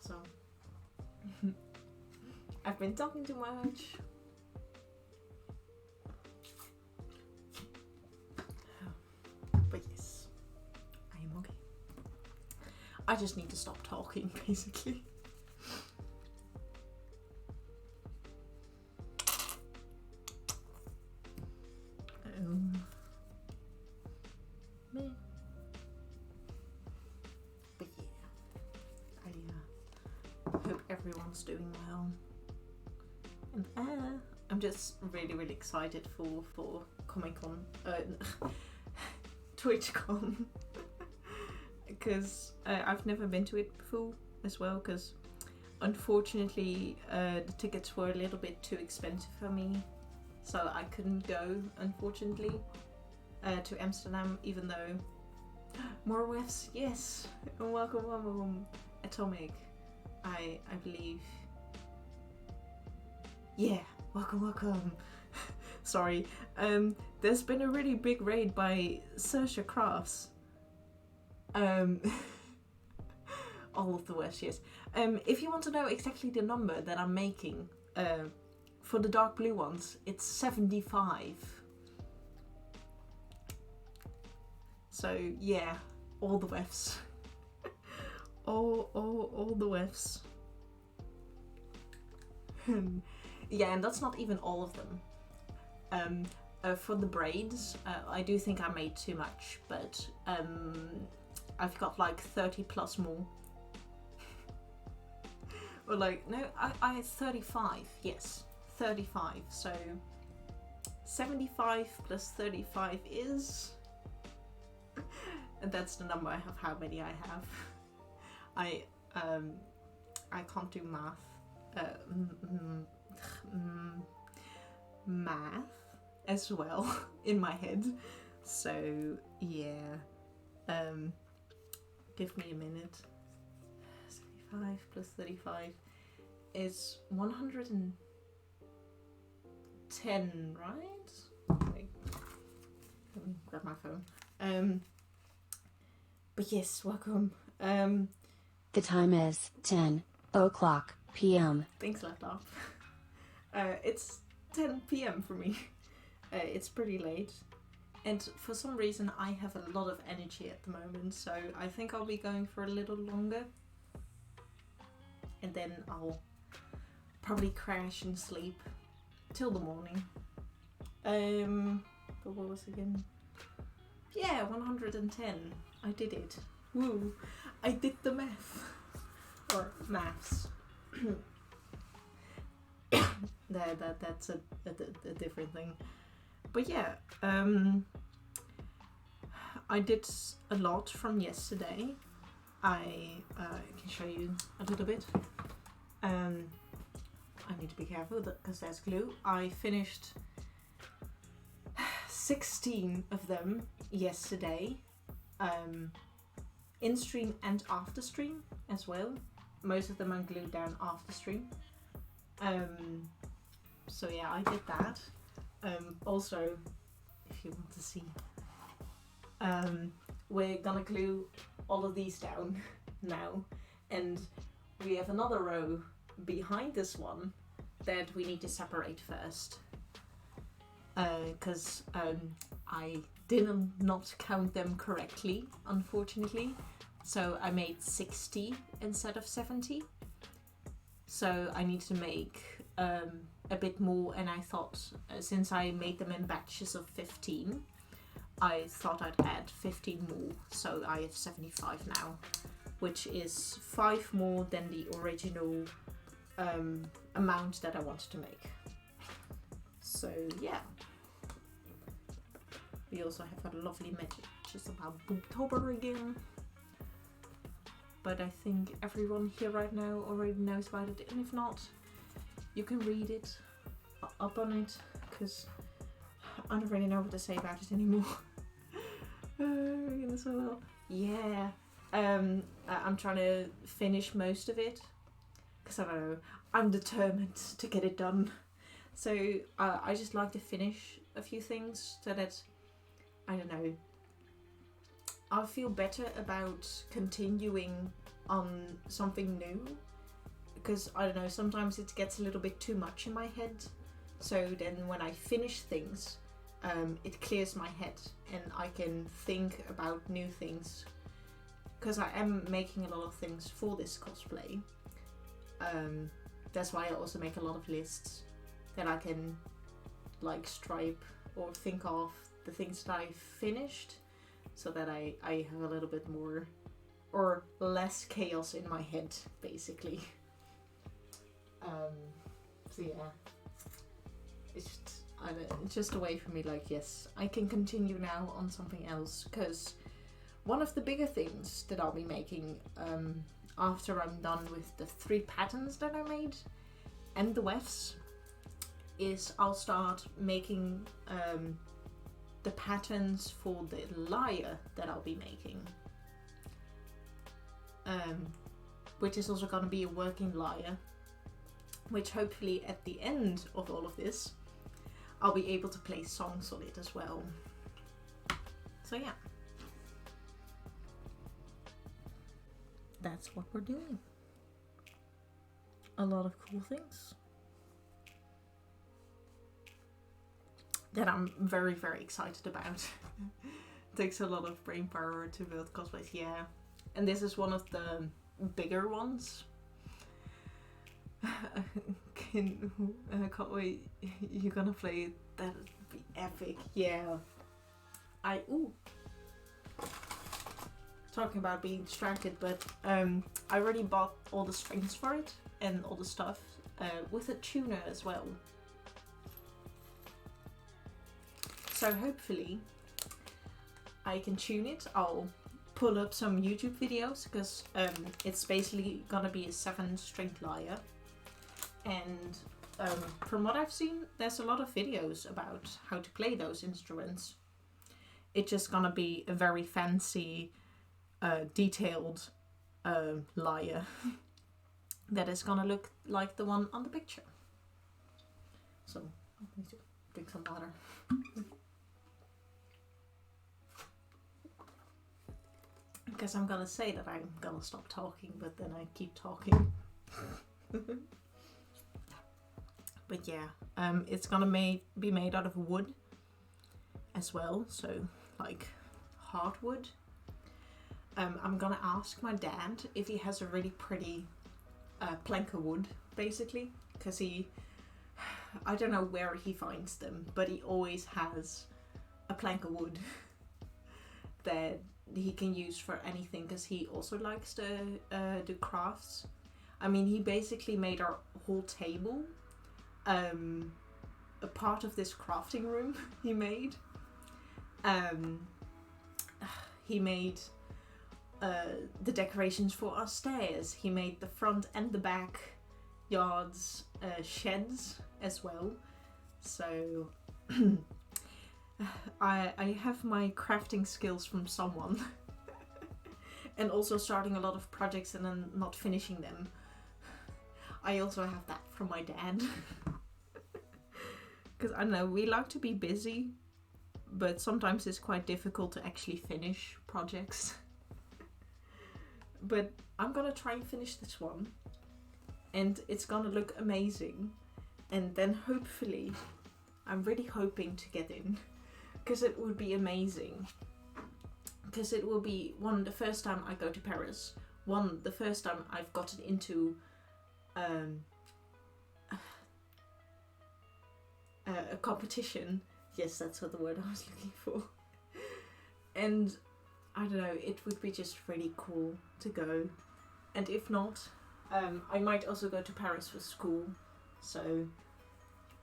So, I've been talking too much. But yes, I am okay. I just need to stop talking, basically. Me. But yeah, I hope everyone's doing well. And I'm just really excited for Comic-Con, TwitchCon, because I've never been to it before as well, because unfortunately the tickets were a little bit too expensive for me, so I couldn't go, unfortunately, to Amsterdam, even though more wefts, yes, and welcome Atomic, I believe. Yeah, welcome. Sorry. There's been a really big raid by Saoirse Crafts. All of the worst, yes. If you want to know exactly the number that I'm making, for the dark blue ones, it's 75. So yeah, all the wefts. all the wefts. Yeah, and that's not even all of them. For the braids, I do think I made too much, but I've got like 30 plus more. Or like, no, I had 35, yes, 35, so 75 plus 35 is, and that's the number of how many I have. I can't do math. Math as well in my head, so yeah, give me a minute. 75 plus 35 is 110, right? Wait, let me grab my phone. But yes, welcome. The time is 10 o'clock p.m. Thanks, laptop. It's 10 p.m. for me. It's pretty late, and for some reason I have a lot of energy at the moment, so I think I'll be going for a little longer, and then I'll probably crash and sleep till the morning. But what was it again? Yeah, 110. I did it. Woo! I did the math. Or maths. That's a different thing. But yeah, I did a lot from yesterday. I can show you a little bit. I need to be careful because there's glue. I finished 16 of them yesterday. in stream and after stream as well. Most of them I'm glued down after stream. So yeah, I did that. Also, if you want to see, we're gonna glue all of these down now, and we have another row behind this one that we need to separate first, because I did not count them correctly, unfortunately. So I made 60 instead of 70. So I need to make a bit more, and I thought, since I made them in batches of 15, I thought I'd add 15 more. So I have 75 now, which is 5 more than the original amount that I wanted to make. So yeah. We also have a lovely message about Booktober again. But I think everyone here right now already knows about it, and if not, you can read it up on it, because I don't really know what to say about it anymore. Yeah, I'm trying to finish most of it, because I don't know, I'm determined to get it done. So I just like to finish a few things so that, I don't know, I feel better about continuing on something new, because I don't know, sometimes it gets a little bit too much in my head. So then when I finish things, it clears my head and I can think about new things, because I am making a lot of things for this cosplay. That's why I also make a lot of lists that I can like stripe or think of the things that I finished, so that I have a little bit more or less chaos in my head, basically. So yeah, it's just a way for me, like, yes, I can continue now on something else, because one of the bigger things that I'll be making after I'm done with the 3 patterns that I made and the wefts is I'll start making the patterns for the lyre that I'll be making, which is also going to be a working lyre, which hopefully at the end of all of this I'll be able to play songs on it as well. So yeah, that's what we're doing. A lot of cool things that I'm very, very excited about. Takes a lot of brain power to build cosplays, yeah. And this is one of the bigger ones. I can't wait. You're gonna play it. That would be epic, yeah. Talking about being distracted, but I already bought all the strings for it and all the stuff, with a tuner as well. So hopefully I can tune it. I'll pull up some YouTube videos, because it's basically gonna be a 7-stringed lyre, and from what I've seen, there's a lot of videos about how to play those instruments. It's just gonna be a very fancy, detailed lyre that is gonna look like the one on the picture. So I need to drink some water. Because I'm gonna say that I'm gonna stop talking, but then I keep talking. But yeah, it's gonna be made out of wood as well, so like hardwood. I'm gonna ask my dad if he has a really pretty plank of wood, basically, because I don't know where he finds them, but he always has a plank of wood that he can use for anything, because he also likes to do crafts. I mean, he basically made our whole table a part of this crafting room he made. He made the decorations for our stairs. He made the front and the back yards, sheds as well. So I have my crafting skills from someone. and also starting a lot of projects and then not finishing them. I also have that from my dad. Because I know we like to be busy, but sometimes it's quite difficult to actually finish projects. But I'm gonna try and finish this one, and it's gonna look amazing, and then hopefully, I'm really hoping to get in, because it would be amazing. Because it will be the first time I go to Paris, the first time I've gotten into a competition. Yes, that's what the word I was looking for. And I don't know, it would be just really cool to go. And if not, I might also go to Paris for school. So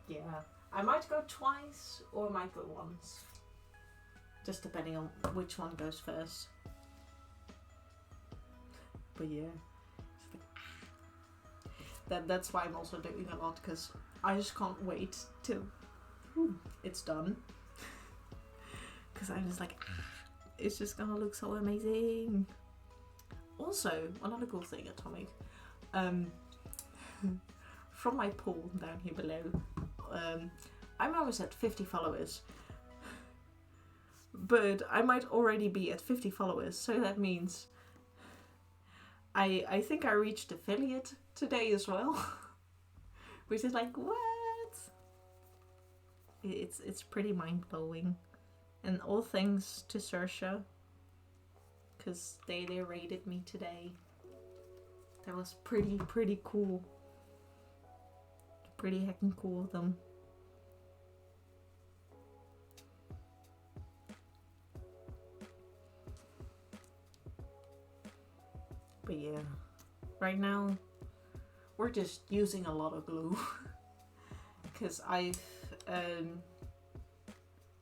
yeah, I might go twice or I might go once. Just depending on which one goes first. But yeah, that's why I'm also doing a lot, because I just can't wait till it's done. Because I'm just like, it's just gonna look so amazing. Also, another cool thing, Atomic, from my poll down here below, I'm almost at 50 followers. But I might already be at 50 followers, so that means I think I reached affiliate today as well. Which is like, what? It's pretty mind-blowing. And all thanks to Saoirse, because they rated me today. That was pretty cool. Pretty heckin' cool of them. But yeah, right now we're just using a lot of glue. Because I've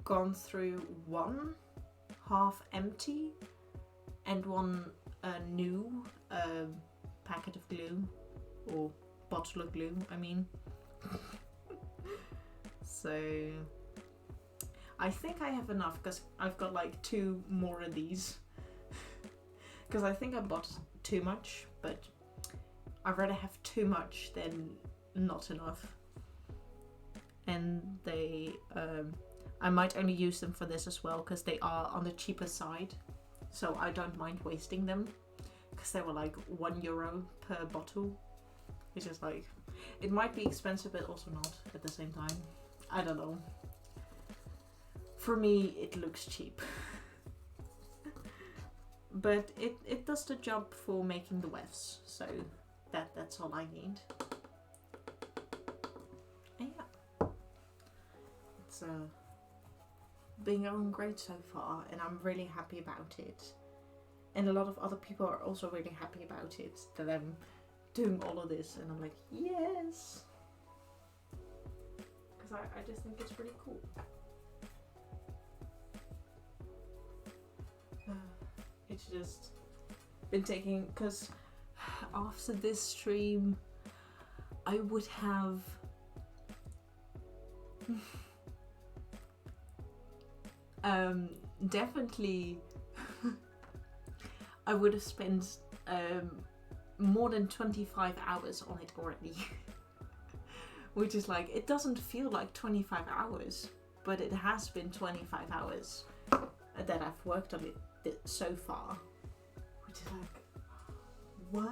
gone through one half empty and one new packet of glue, or bottle of glue, I mean. So I think I have enough, because I've got like 2 more of these. Because I think I bought too much, but I'd rather have too much than not enough. And they, I might only use them for this as well, because they are on the cheaper side, so I don't mind wasting them, because they were like €1 per bottle, which is like, it might be expensive but also not at the same time. I don't know. For me, it looks cheap. But it does the job for making the wefts, so that's all I need. And yeah, it's been going great so far, and I'm really happy about it. And a lot of other people are also really happy about it, that I'm doing all of this, and I'm like, yes! Because I just think it's pretty cool. It's just been taking, because after this stream I would have definitely I would have spent more than 25 hours on it already. Which is like, it doesn't feel like 25 hours, but it has been 25 hours that I've worked on it so far, which is like, what?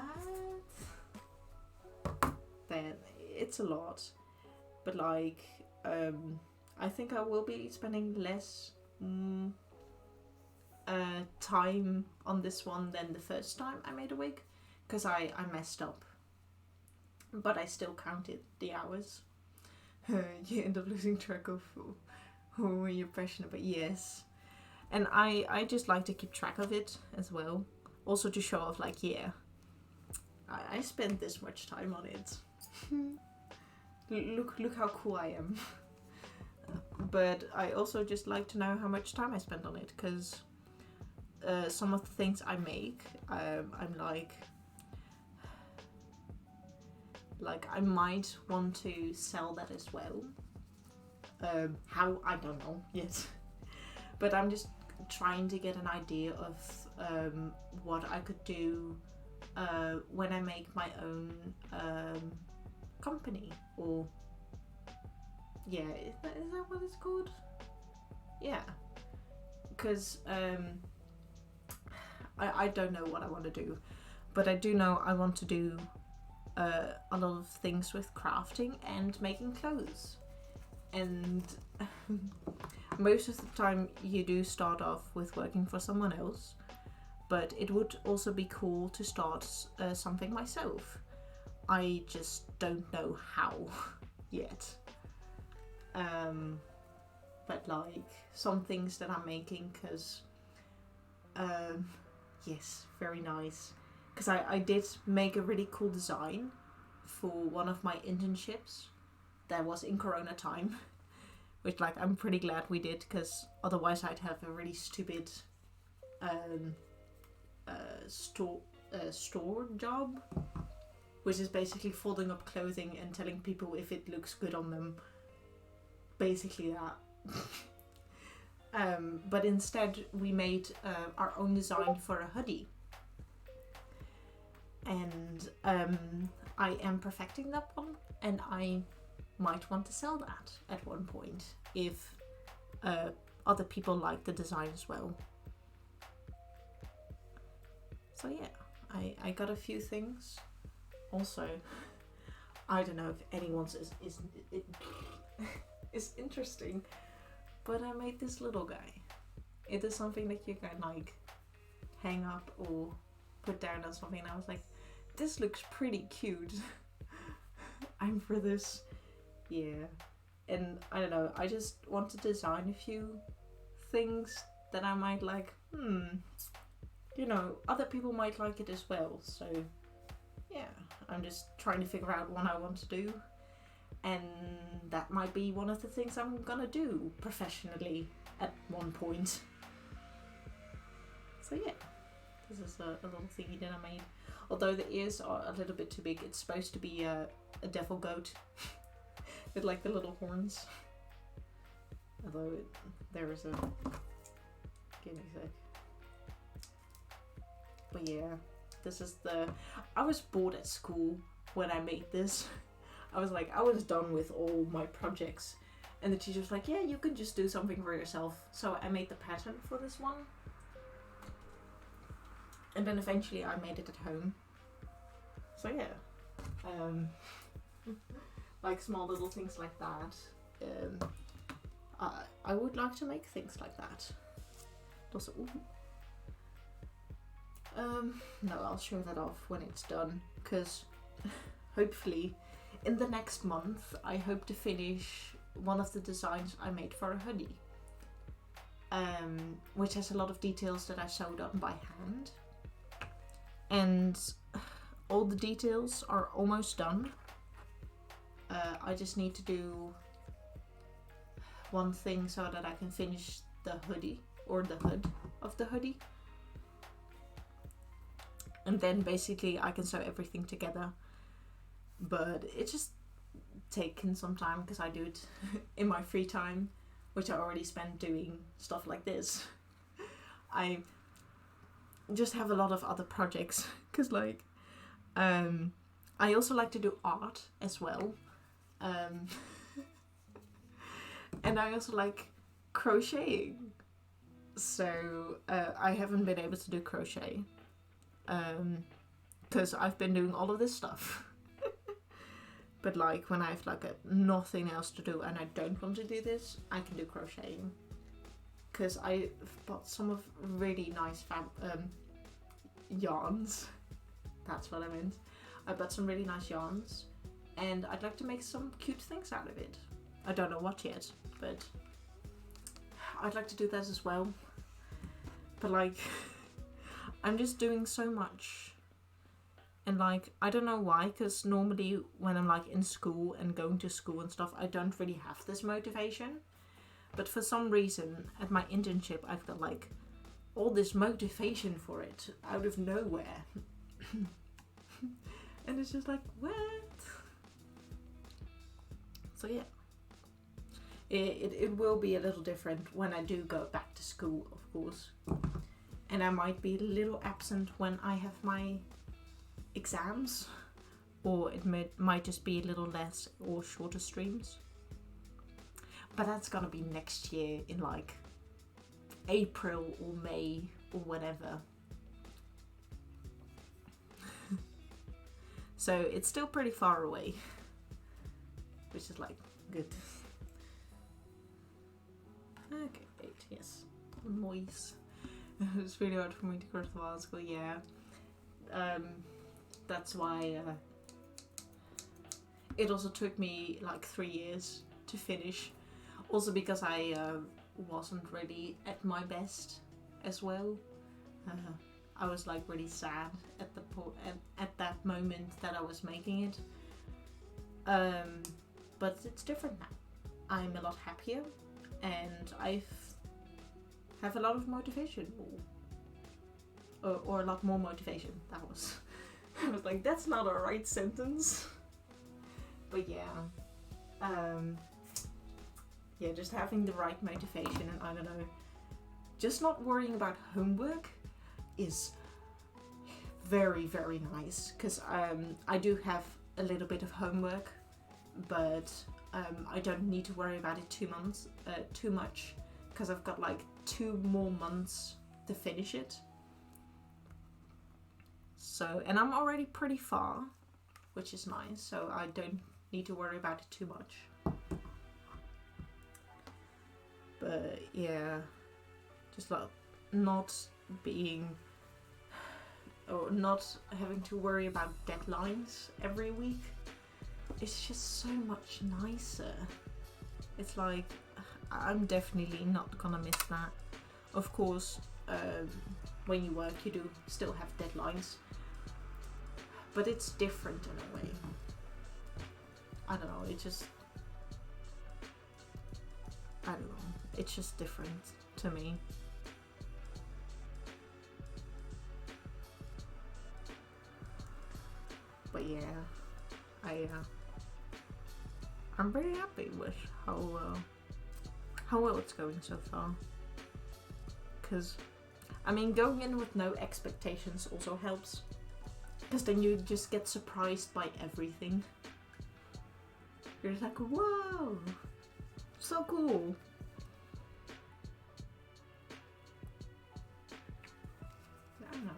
Then it's a lot, but like I think I will be spending less time on this one than the first time I made a wig, because I messed up, but I still counted the hours. You end up losing track of who you're passionate about. Yes. And I just like to keep track of it as well. Also to show off, like, yeah, I spent this much time on it. Look how cool I am. But I also just like to know how much time I spent on it, because some of the things I make, I'm like I might want to sell that as well. How, I don't know yet. But I'm just trying to get an idea of what I could do when I make my own company, or yeah, is that what it's called? Yeah, because I don't know what I want to do, but I do know I want to do a lot of things with crafting and making clothes. And most of the time you do start off with working for someone else, but it would also be cool to start something myself. I just don't know how yet. But like some things that I'm making, because yes, very nice. Because I did make a really cool design for one of my internships that was in Corona time, which like I'm pretty glad we did, because otherwise I'd have a really stupid store job, which is basically folding up clothing and telling people if it looks good on them. Basically that. But instead we made our own design for a hoodie, and I am perfecting that one, and I might want to sell that at one point if other people like the design as well. So yeah, I got a few things. Also, I don't know if anyone's is interesting, but I made this little guy. It is something that you can like hang up or put down on something, and I was like, this looks pretty cute. I'm for this. Yeah. And I don't know, I just want to design a few things that I might like, you know, other people might like it as well. So yeah, I'm just trying to figure out what I want to do, and that might be one of the things I'm gonna do professionally at one point. So yeah, this is a little thingy that I made. Although the ears are a little bit too big, it's supposed to be a devil goat with like the little horns. Although there is a... Give me a sec. But yeah, this is the... I was bored at school when I made this. I was like, I was done with all my projects. And the teacher was like, yeah, you can just do something for yourself. So I made the pattern for this one. And then eventually I made it at home. So yeah. Like small little things like that. I would like to make things like that. Also, no, I'll show that off when it's done, because hopefully in the next month I hope to finish one of the designs I made for a hoodie, which has a lot of details that I sewed on by hand, and all the details are almost done. I just need to do one thing so that I can finish the hoodie, or the hood of the hoodie. And then basically I can sew everything together. But it's just taken some time because I do it in my free time, which I already spent doing stuff like this. I just have a lot of other projects because like I also like to do art as well. And I also like crocheting. So I haven't been able to do crochet because I've been doing all of this stuff. But like when I have like nothing else to do and I don't want to do this, I can do crocheting. Because I bought some of really nice yarns. That's what I meant. I bought some really nice yarns and I'd like to make some cute things out of it. I don't know what yet, but I'd like to do that as well. But like, I'm just doing so much. And like, I don't know why, because normally when I'm like in school and going to school and stuff, I don't really have this motivation. But for some reason, at my internship, I've got like all this motivation for it out of nowhere. And it's just like, what? So yeah. It will be a little different when I do go back to school, of course. and I might be a little absent when I have my exams, or it might just be a little less or shorter streams. But that's gonna be next year in like April or May or whatever. So it's still pretty far away, which is like good. Okay, 8, yes. Noise. It's really hard for me to go to the while school, yeah. That's why it also took me like 3 years to finish. Also because I wasn't really at my best as well. I was like really sad at the at that moment that I was making it. But it's different now. I'm a lot happier, and I have a lot of motivation, or a lot more motivation. That was, I was like, that's not a right sentence. But yeah, yeah, just having the right motivation, and I don't know, just not worrying about homework is very, very nice, because I do have a little bit of homework, but I don't need to worry about it too much, because I've got like 2 more months to finish it. So, and I'm already pretty far, which is nice, so I don't need to worry about it too much. But yeah, just like not being, or not having to worry about deadlines every week, it's just so much nicer. It's like, I'm definitely not gonna miss that. Of course, when you work, you do still have deadlines, but it's different in a way. I don't know, it's just different to me. But yeah, I'm very happy with how well it's going so far. Because, I mean, going in with no expectations also helps. Because then you just get surprised by everything. You're just like, wow, so cool. I don't know.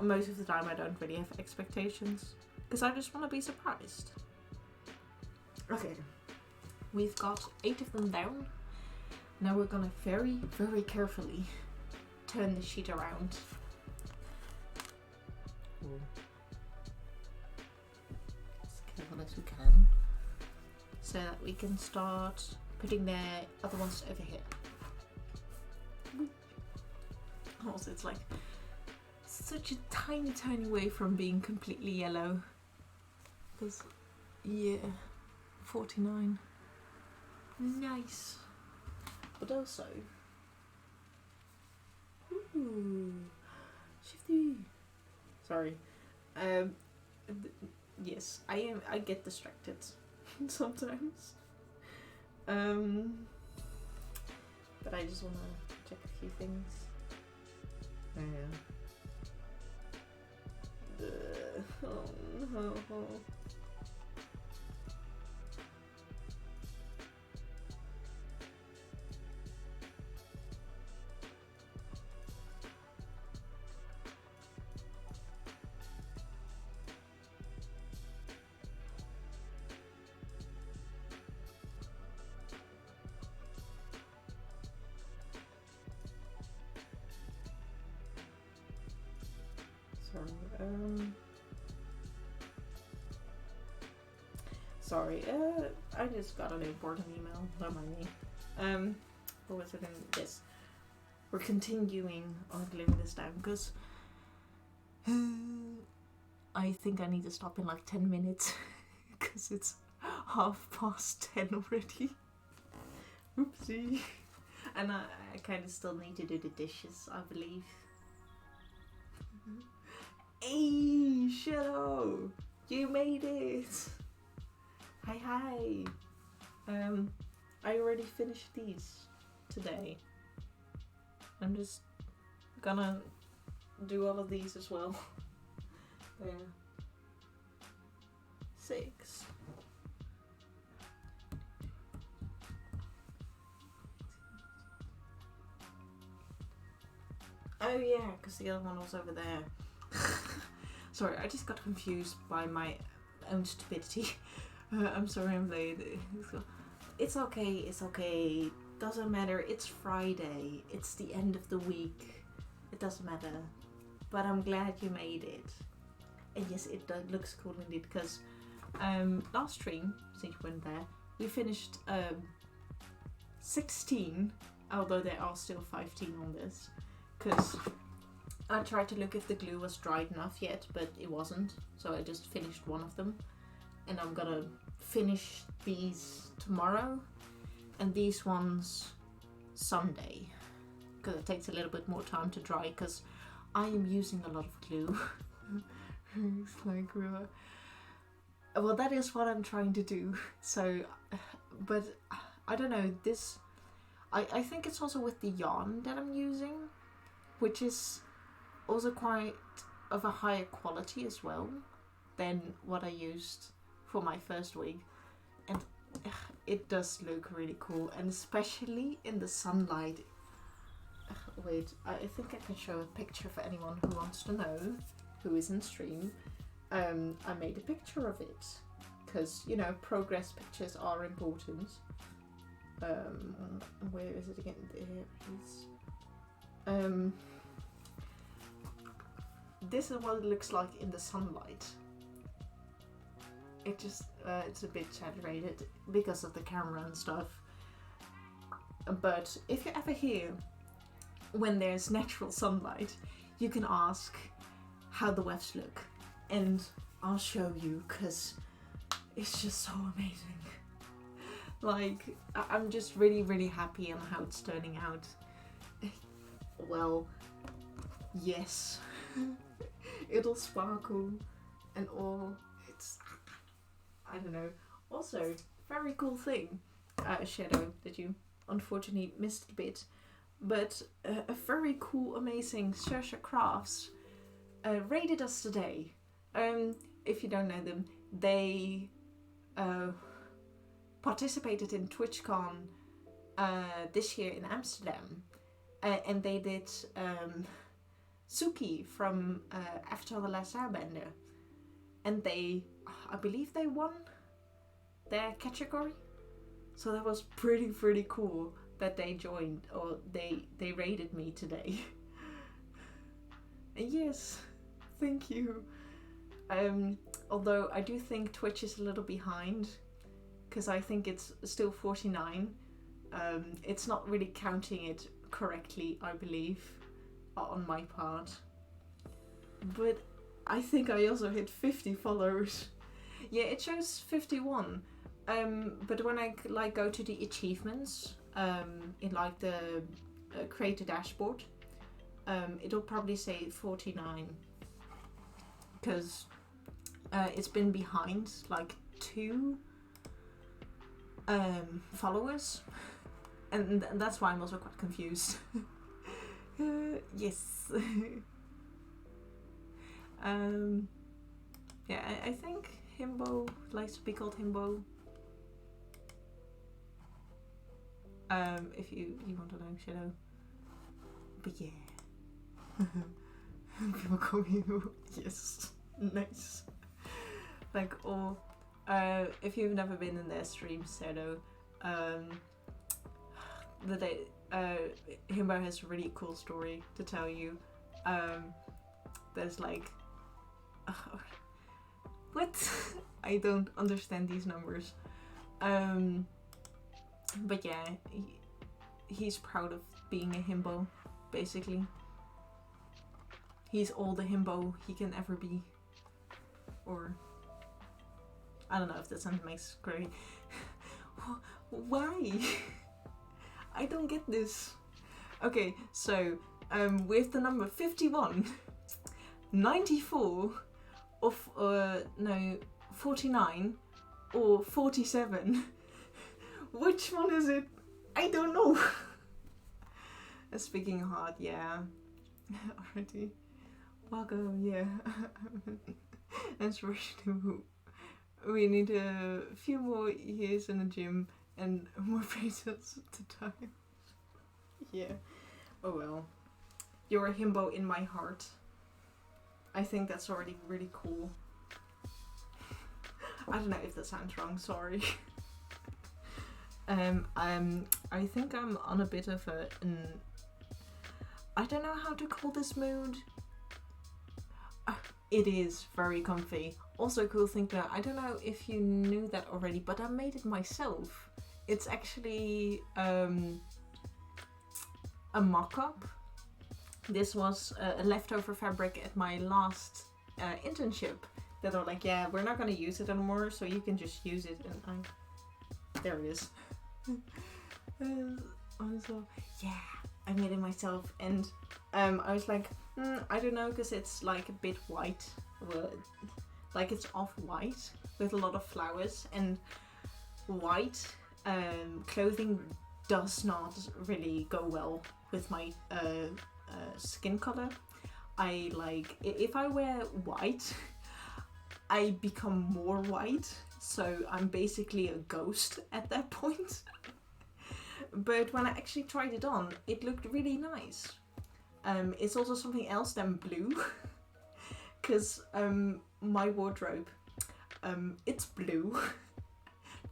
Most of the time I don't really have expectations, because I just want to be surprised. Okay, we've got 8 of them down. Now we're gonna very, very carefully turn the sheet around. As careful as we can, so that we can start putting the other ones over here. Also, it's like such a tiny, tiny way from being completely yellow. Because, yeah, 49. Nice. But also, ooh, shifty. Sorry. Yes, I get distracted sometimes. But I just wanna check a few things. Oh no. Sorry, I just got an important email, not mind me. What was it in this? We're continuing on gluing this down, because I think I need to stop in like 10 minutes, because it's 10:30 already. Oopsie. And I kind of still need to do the dishes, I believe. Hey, Shadow! You made it! Hi. I already finished these today. I'm just gonna do all of these as well. There. 6. Oh yeah, because the other one was over there. Sorry, I just got confused by my own stupidity. I'm sorry I'm late. It's okay, it's okay. Doesn't matter, it's Friday. It's the end of the week. It doesn't matter. But I'm glad you made it. And yes, it looks cool indeed, because last stream, since you went there, we finished 16, although there are still 15 on this. Because I tried to look if the glue was dried enough yet, but it wasn't. So I just finished one of them. And I'm gonna finish these tomorrow. And these ones Sunday. Because it takes a little bit more time to dry, because I am using a lot of glue. It's like, well, that is what I'm trying to do. So, but I don't know, this, I think it's also with the yarn that I'm using, which is also quite of a higher quality as well than what I used for my first wig. And it does look really cool, and especially in the sunlight. Wait, I think I can show a picture for anyone who wants to know, who is in stream. I made a picture of it, because, you know, progress pictures are important. Where is it again? There it is. This is what it looks like in the sunlight. It just, it's a bit saturated because of the camera and stuff. But if you're ever here when there's natural sunlight, you can ask how the wefts look, and I'll show you, because it's just so amazing. Like, I'm just really, really happy on how it's turning out. Well, yes. It'll sparkle and all. It's, I don't know. Also, very cool thing, Shadow, that you unfortunately missed a bit, but a very cool, amazing Saoirse Crafts raided us today. If you don't know them, they participated in TwitchCon this year in Amsterdam, and they did Suki from After the Last Airbender, and they, I believe they won their category, so that was pretty cool that they joined, or they raided me today. And yes, thank you. Although I do think Twitch is a little behind, because I think it's still 49. It's not really counting it correctly, I believe, on my part. But I think I also hit 50 followers. Yeah, it shows 51. But when I like go to the achievements in like the creator dashboard, it'll probably say 49, because it's been behind like 2 followers, and that's why I'm also quite confused. Yes. Yeah, I think Himbo likes to be called Himbo. If you want to know, Shadow. But yeah. People call me Himbo. Yes. Nice. Like, or if you've never been in their stream, Shadow, Himbo has a really cool story to tell you. There's like, what? I don't understand these numbers. But yeah, he's proud of being a himbo, basically. He's all the himbo he can ever be. Or, I don't know if that sentence makes great. Why? I don't get this. Okay, so with the number 51, 94, or 49, or 47, which one is it? I don't know. Speaking hard, yeah. already. Welcome, yeah. Inspiration. We need a few more years in the gym and more patience to time. Yeah. Oh well. You're a himbo in my heart. I think that's already really cool. I don't know if that sounds wrong, sorry. I think I'm on a bit of I don't know how to call this mood. It is very comfy. Also, cool thing that I don't know if you knew that already, but I made it myself. It's actually a mock-up. This was a leftover fabric at my last internship. That are like, yeah, we're not gonna use it anymore, so you can just use it. And there it is. Also, yeah, I made it myself, and I was like, I don't know, because it's like a bit white, well, like it's off-white with a lot of flowers, and white clothing does not really go well with my skin color. I like, if I wear white, I become more white, so I'm basically a ghost at that point. But when I actually tried it on, it looked really nice. It's also something else than blue, because my wardrobe, it's blue,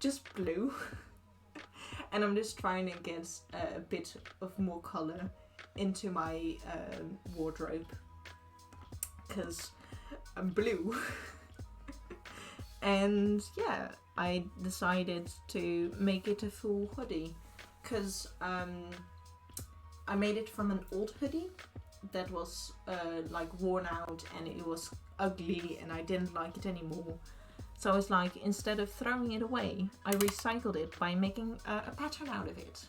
just blue, and I'm just trying to get a bit of more color into my wardrobe, because I'm blue. And yeah, I decided to make it a full hoodie, because I made it from an old hoodie that was like worn out and it was ugly and I didn't like it anymore. So I was like, instead of throwing it away, I recycled it by making a pattern out of it.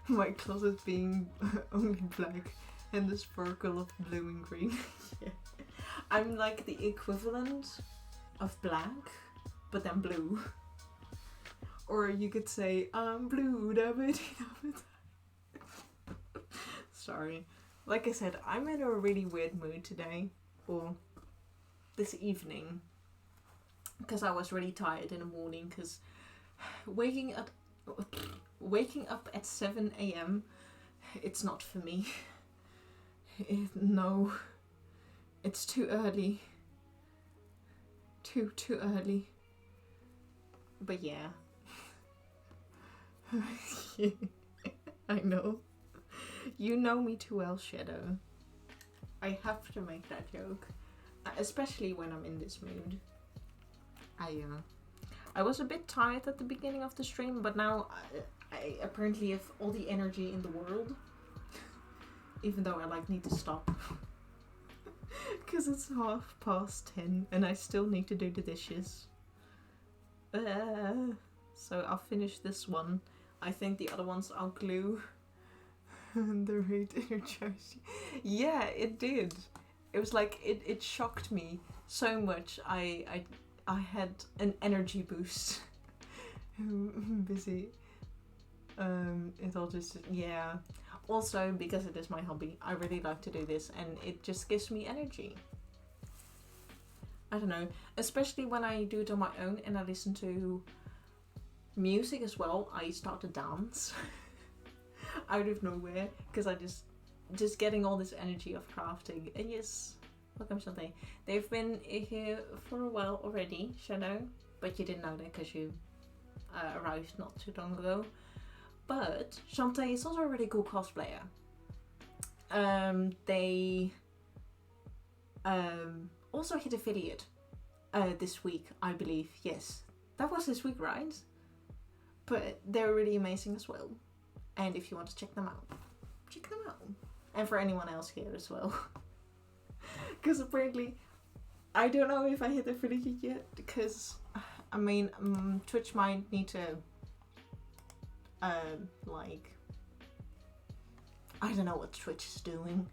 My closet being only black and the sparkle of blue and green. Yeah. I'm like the equivalent of black, but then blue. Or you could say, I'm blue, Sorry. Like I said, I'm in a really weird mood today, or this evening, because I was really tired in the morning, because waking up at 7 a.m, it's not for me. No. It's too early. Too early. But yeah. I know. You know me too well, Shadow. I have to make that joke. Especially when I'm in this mood. I was a bit tired at the beginning of the stream, but now I apparently have all the energy in the world. Even though I like need to stop. Because it's 10:30 and I still need to do the dishes. So I'll finish this one. I think the other ones I'll glue. The rate energized. Yeah, it did. It was like, it shocked me so much. I had an energy boost. Busy. It all just, yeah. Also, because it is my hobby, I really like to do this and it just gives me energy. I don't know, especially when I do it on my own and I listen to music as well, I start to dance out of nowhere, because I just getting all this energy of crafting. And yes, welcome Shantae. They've been here for a while already, Shadow, but you didn't know that because you arrived not too long ago. But Shantae is also a really cool cosplayer. They also hit affiliate this week, I believe. Yes, that was this week, right? But they're really amazing as well. And if you want to check them out, check them out. And for anyone else here as well. Because apparently, I don't know if I hit affiliate yet. Because, I mean, Twitch might need to like, I don't know what Twitch is doing,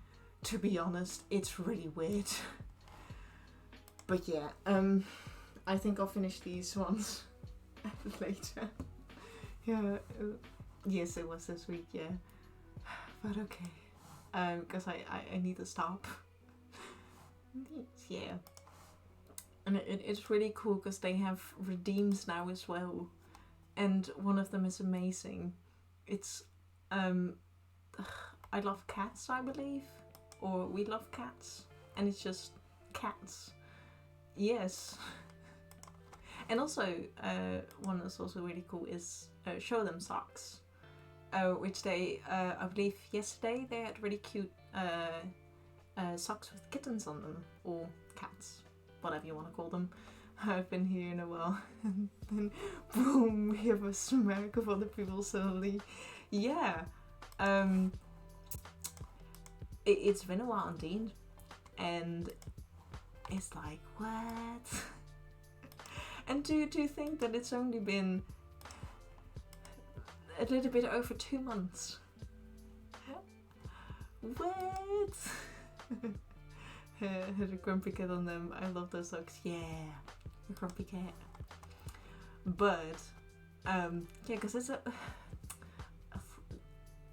to be honest. It's really weird. But yeah, I think I'll finish these ones later. Yeah, yes, it was this week, yeah. but okay. Because I need to stop. Yeah. And it's really cool because they have redeems now as well. And one of them is amazing. It's, I love cats, I believe. Or we love cats. And it's just cats. Yes. And also, one that's also really cool is Show Them Socks. Which they, I believe yesterday, they had really cute socks with kittens on them. Or cats. Whatever you want to call them. I've been here in a while. And then, boom, we have a smack of other people suddenly. Yeah. It's been a while indeed. And it's like, what? And do you think that it's only been a little bit over 2 months? What? Had a grumpy cat on them. I love those socks. Yeah, a grumpy cat. But yeah, because it's a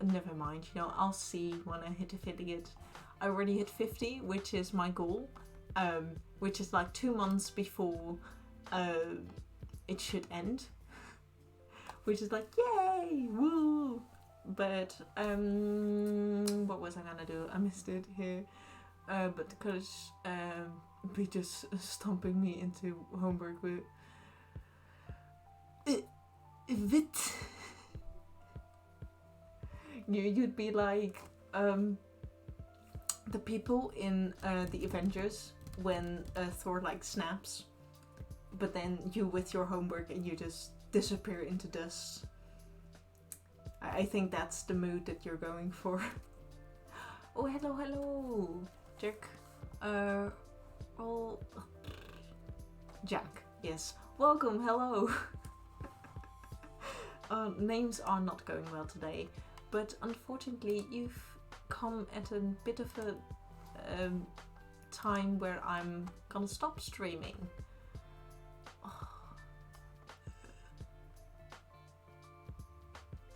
never mind. You know, I'll see when I hit affiliate. I already hit 50, which is my goal. Which is like 2 months before it should end. Which is like, yay, woo! But what was I gonna do? I missed it here. But the college be just stomping me into homework with Vit. You'd be like the people in the Avengers when Thor like snaps, but then you with your homework and you just disappear into dust. I think that's the mood that you're going for. Oh, hello, Jack. Oh, Jack. Yes. Welcome. Hello. Names are not going well today, but unfortunately, you've come at a bit of a time where I'm gonna stop streaming.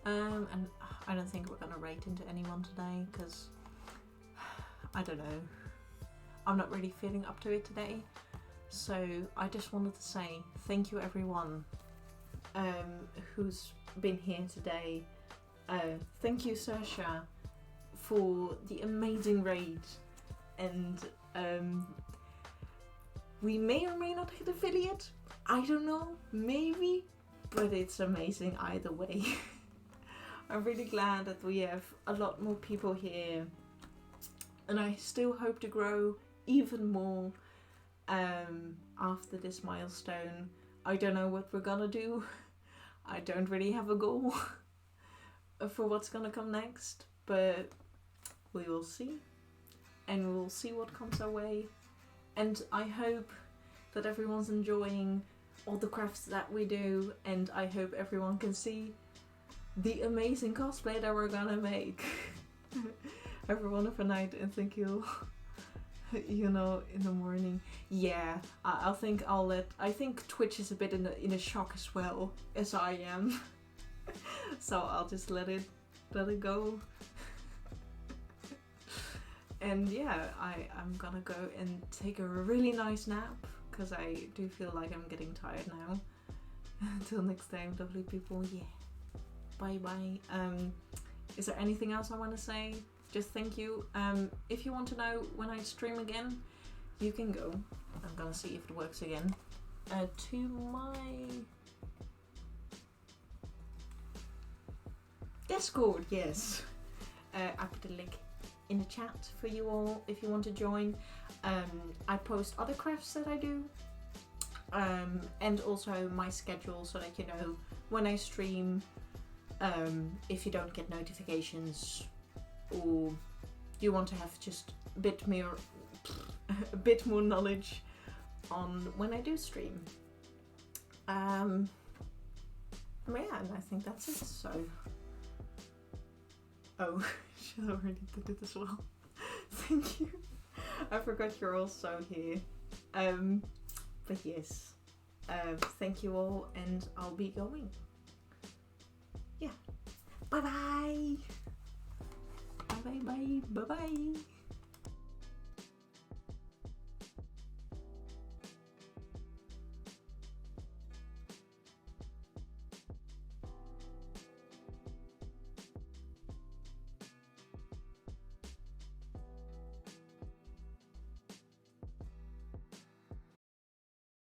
And I don't think we're gonna rate into anyone today because I don't know. I'm not really feeling up to it today. So I just wanted to say thank you everyone who's been here today. Thank you Saoirse for the amazing raid, and we may or may not hit affiliate. I don't know, maybe, but it's amazing either way. I'm really glad that we have a lot more people here, and I still hope to grow even more after this milestone. I don't know what we're gonna do. I don't really have a goal for what's gonna come next, but we will see, and we'll see what comes our way. And I hope that everyone's enjoying all the crafts that we do, and I hope everyone can see the amazing cosplay that we're gonna make. Everyone have a night, and thank you. You know, in the morning. Yeah, I think I think Twitch is a bit in a shock as well as I am. So I'll just let it go. And yeah, I'm gonna go and take a really nice nap because I do feel like I'm getting tired now. Until next time, lovely people. Yeah. Bye bye. Is there anything else I want to say? Just thank you. If you want to know when I stream again, you can go. I'm gonna see if it works again. To my Discord, yes. I put a link in the chat for you all if you want to join. I post other crafts that I do, and also my schedule so that you know when I stream. If you don't get notifications, or you want to have just a bit more knowledge on when I do stream. Yeah, and I think that's it. So, oh, she already did it as well. Thank you. I forgot you're also here. But yes, thank you all, and I'll be going. Yeah. Bye bye. bye, bye, bye, bye.